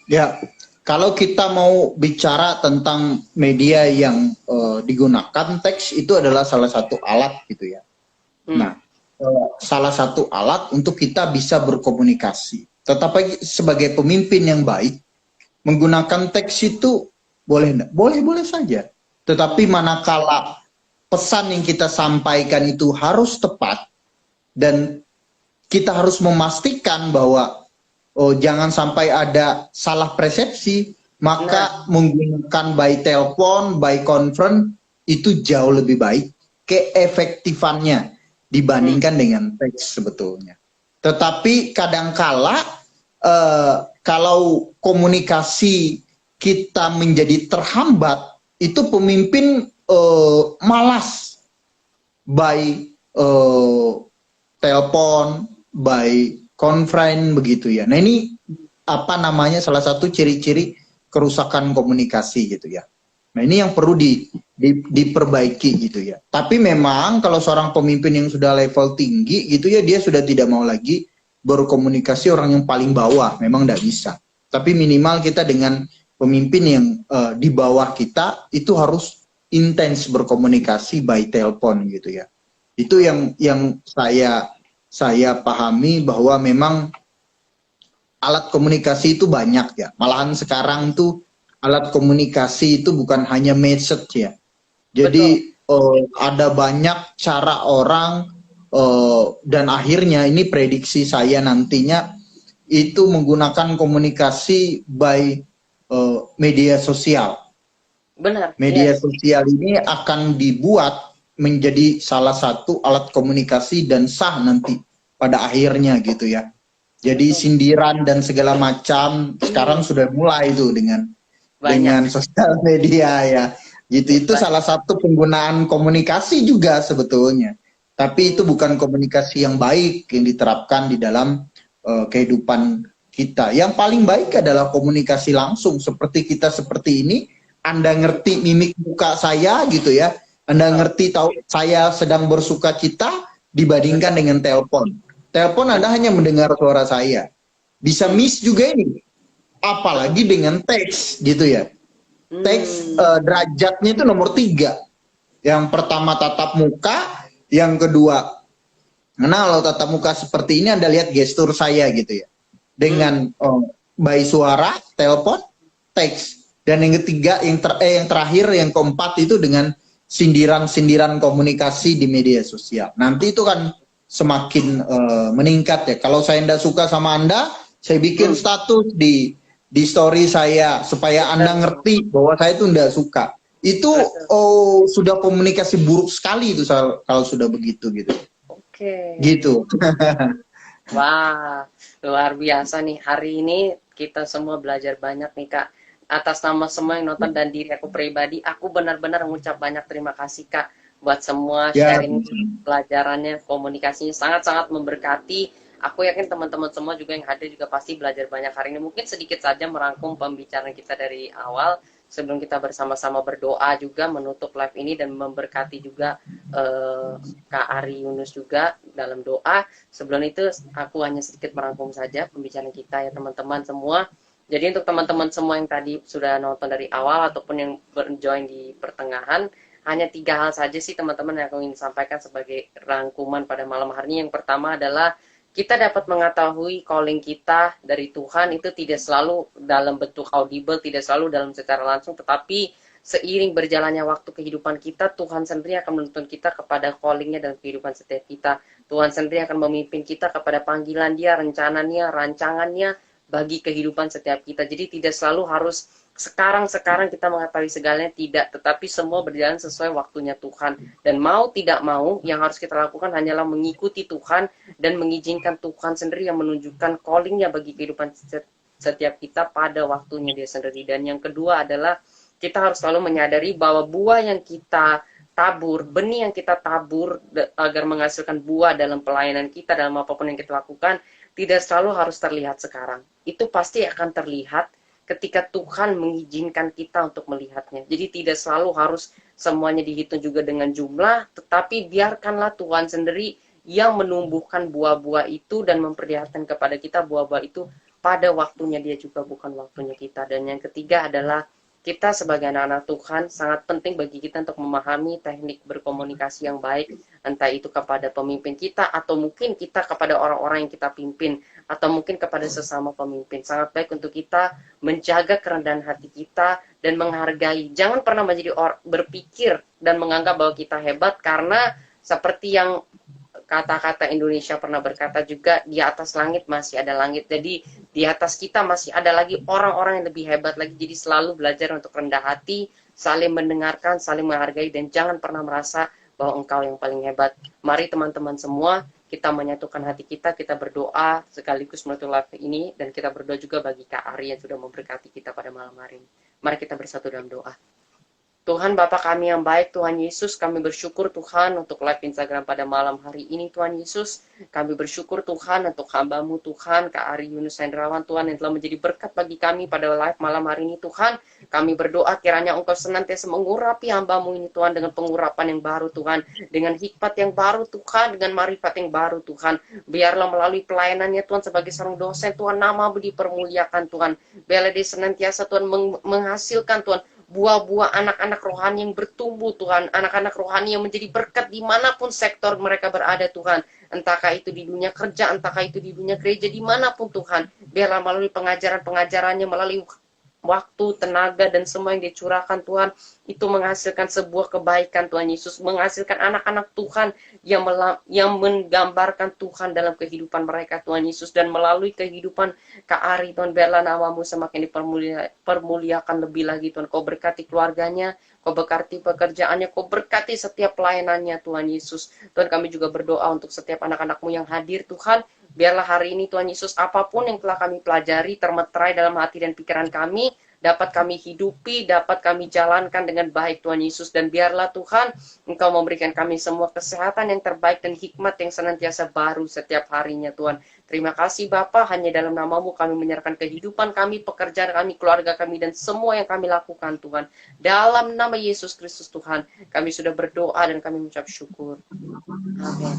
Ya, kalau kita mau bicara tentang media yang digunakan, teks itu adalah salah satu alat gitu ya. Nah, salah satu alat untuk kita bisa berkomunikasi. Tetapi sebagai pemimpin yang baik, menggunakan teks itu boleh enggak? Boleh-boleh saja. Tetapi manakala pesan yang kita sampaikan itu harus tepat dan kita harus memastikan bahwa jangan sampai ada salah persepsi, maka menggunakan by telepon, by conference itu jauh lebih baik keefektifannya dibandingkan dengan teks sebetulnya. Tetapi kadangkala kalau komunikasi kita menjadi terhambat, itu pemimpin malas by telepon, by conference begitu ya. Nah ini apa namanya salah satu ciri-ciri kerusakan komunikasi gitu ya. Nah ini yang perlu diperbaiki gitu ya. Tapi memang kalau seorang pemimpin yang sudah level tinggi gitu ya, dia sudah tidak mau lagi berkomunikasi orang yang paling bawah, memang tidak bisa. Tapi minimal kita dengan pemimpin yang di bawah kita itu harus intens berkomunikasi by telepon gitu ya. Itu yang saya pahami bahwa memang alat komunikasi itu banyak ya. Malahan sekarang tuh alat komunikasi itu bukan hanya message ya. Jadi ada banyak cara orang dan akhirnya ini prediksi saya nantinya itu menggunakan komunikasi by media sosial. Benar. Media sosial ini akan dibuat menjadi salah satu alat komunikasi dan sah nanti pada akhirnya gitu ya. Jadi sindiran dan segala macam sekarang sudah mulai itu dengan sosial media ya. Gitu itu salah satu penggunaan komunikasi juga sebetulnya. Tapi itu bukan komunikasi yang baik yang diterapkan di dalam kehidupan kita. Yang paling baik adalah komunikasi langsung seperti kita seperti ini. Anda ngerti mimik muka saya gitu ya. Anda ngerti tahu saya sedang bersuka cita dibandingkan dengan telepon. Telepon Anda hanya mendengar suara saya. Bisa miss juga ini. Apalagi dengan teks gitu ya. Teks derajatnya itu nomor 3. Yang pertama tatap muka, yang kedua. Karena kalau tatap muka seperti ini Anda lihat gestur saya gitu ya. Dengan by suara, telepon, teks. Dan yang ketiga, yang terakhir, yang keempat itu dengan sindiran-sindiran komunikasi di media sosial. Nanti itu kan semakin meningkat ya. Kalau saya tidak suka sama Anda, saya bikin status di story saya supaya Anda ngerti bahwa saya itu tidak suka. Itu sudah komunikasi buruk sekali itu kalau sudah begitu gitu. Oke. Gitu. Wah, luar biasa nih. Hari ini kita semua belajar banyak nih Kak. Atas nama semua yang nonton dan diri aku pribadi, aku benar-benar mengucap banyak terima kasih Kak buat semua sharing pelajarannya, komunikasinya sangat-sangat memberkati. Aku yakin teman-teman semua juga yang hadir juga pasti belajar banyak hari ini. Mungkin sedikit saja merangkum pembicaraan kita dari awal sebelum kita bersama-sama berdoa juga menutup live ini dan memberkati juga Kak Ari Yunus juga dalam doa. Sebelum itu aku hanya sedikit merangkum saja pembicaraan kita ya teman-teman semua. Jadi untuk teman-teman semua yang tadi sudah nonton dari awal ataupun yang berjoin di pertengahan, hanya 3 hal saja sih teman-teman yang aku ingin sampaikan sebagai rangkuman pada malam hari ini. Yang pertama adalah kita dapat mengetahui calling kita dari Tuhan itu tidak selalu dalam bentuk audible, tidak selalu dalam secara langsung, tetapi seiring berjalannya waktu kehidupan kita, Tuhan sendiri akan menuntun kita kepada callingnya dalam kehidupan setiap kita. Tuhan sendiri akan memimpin kita kepada panggilan Dia, rencananya, rancangannya, bagi kehidupan setiap kita. Jadi tidak selalu harus sekarang kita mengetahui segalanya, tidak, tetapi semua berjalan sesuai waktunya Tuhan. Dan mau tidak mau, yang harus kita lakukan hanyalah mengikuti Tuhan dan mengizinkan Tuhan sendiri yang menunjukkan callingnya bagi kehidupan setiap kita pada waktunya Dia sendiri. Dan yang kedua adalah kita harus selalu menyadari bahwa buah yang kita tabur, benih yang kita tabur agar menghasilkan buah dalam pelayanan kita, dalam apapun yang kita lakukan, tidak selalu harus terlihat sekarang. Itu pasti akan terlihat ketika Tuhan mengizinkan kita untuk melihatnya. Jadi tidak selalu harus semuanya dihitung juga dengan jumlah, tetapi biarkanlah Tuhan sendiri yang menumbuhkan buah-buah itu dan memperlihatkan kepada kita buah-buah itu pada waktunya dia juga, bukan waktunya kita. Dan yang ketiga adalah kita sebagai anak-anak Tuhan sangat penting bagi kita untuk memahami teknik berkomunikasi yang baik, entah itu kepada pemimpin kita atau mungkin kita kepada orang-orang yang kita pimpin atau mungkin kepada sesama pemimpin. Sangat baik untuk kita menjaga kerendahan hati kita dan menghargai. Jangan pernah menjadi berpikir dan menganggap bahwa kita hebat, karena seperti yang kata-kata Indonesia pernah berkata juga, di atas langit masih ada langit. Jadi di atas kita masih ada lagi orang-orang yang lebih hebat lagi. Jadi selalu belajar untuk rendah hati, saling mendengarkan, saling menghargai, dan jangan pernah merasa bahwa engkau yang paling hebat. Mari teman-teman semua, kita menyatukan hati kita berdoa sekaligus menutup live ini, dan kita berdoa juga bagi Kak Ari yang sudah memberkati kita pada malam hari ini. Mari kita bersatu dalam doa. Tuhan Bapa kami yang baik, Tuhan Yesus, kami bersyukur Tuhan untuk live Instagram pada malam hari ini, Tuhan Yesus. Kami bersyukur Tuhan untuk hamba-Mu Tuhan, Kak Ari Yunus Hendrawan Tuhan, yang telah menjadi berkat bagi kami pada live malam hari ini Tuhan. Kami berdoa kiranya Engkau senantiasa mengurapi hamba-Mu ini Tuhan, dengan pengurapan yang baru Tuhan, dengan hikmat yang baru Tuhan, dengan marifat yang baru Tuhan. Biarlah melalui pelayanannya Tuhan sebagai seorang dosen Tuhan, nama-Mu dipermuliakan Tuhan. Biarlah dia senantiasa Tuhan menghasilkan Tuhan buah-buah anak-anak rohani yang bertumbuh Tuhan, anak-anak rohani yang menjadi berkat dimanapun sektor mereka berada Tuhan, entahkah itu di dunia kerja, entahkah itu di dunia gereja, dimanapun Tuhan. Biarlah melalui pengajaran-pengajarannya, melalui waktu, tenaga, dan semua yang dicurahkan Tuhan, itu menghasilkan sebuah kebaikan Tuhan Yesus, menghasilkan anak-anak Tuhan yang menggambarkan Tuhan dalam kehidupan mereka Tuhan Yesus, dan melalui kehidupan Kak Ari Tuhan, biarlah nama-Mu semakin dipermuliakan lebih lagi Tuhan. Kau berkati keluarganya, Kau berkati pekerjaannya, Kau berkati setiap pelayanannya Tuhan Yesus. Tuhan, kami juga berdoa untuk setiap anak-anak-Mu yang hadir Tuhan. Biarlah hari ini Tuhan Yesus, apapun yang telah kami pelajari termeterai dalam hati dan pikiran kami, dapat kami hidupi, dapat kami jalankan dengan baik Tuhan Yesus. Dan biarlah Tuhan, Engkau memberikan kami semua kesehatan yang terbaik dan hikmat yang senantiasa baru setiap harinya Tuhan. Terima kasih Bapa, hanya dalam nama-Mu kami menyerahkan kehidupan kami, pekerjaan kami, keluarga kami, dan semua yang kami lakukan Tuhan. Dalam nama Yesus Kristus Tuhan, kami sudah berdoa dan kami mengucap syukur. Amin.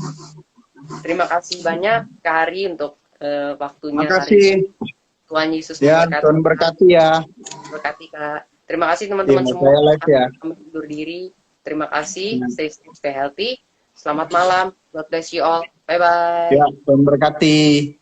Terima kasih banyak Kak Ari untuk waktunya. Terima kasih. Tuhan Yesus memberkati. Tuhan berkati ya. Berkati Kak. Terima kasih teman-teman semua. Kami undur diri. Terima kasih. Stay safe, stay healthy. Selamat malam. God bless you all. Bye bye. Ya, Tuhan berkati.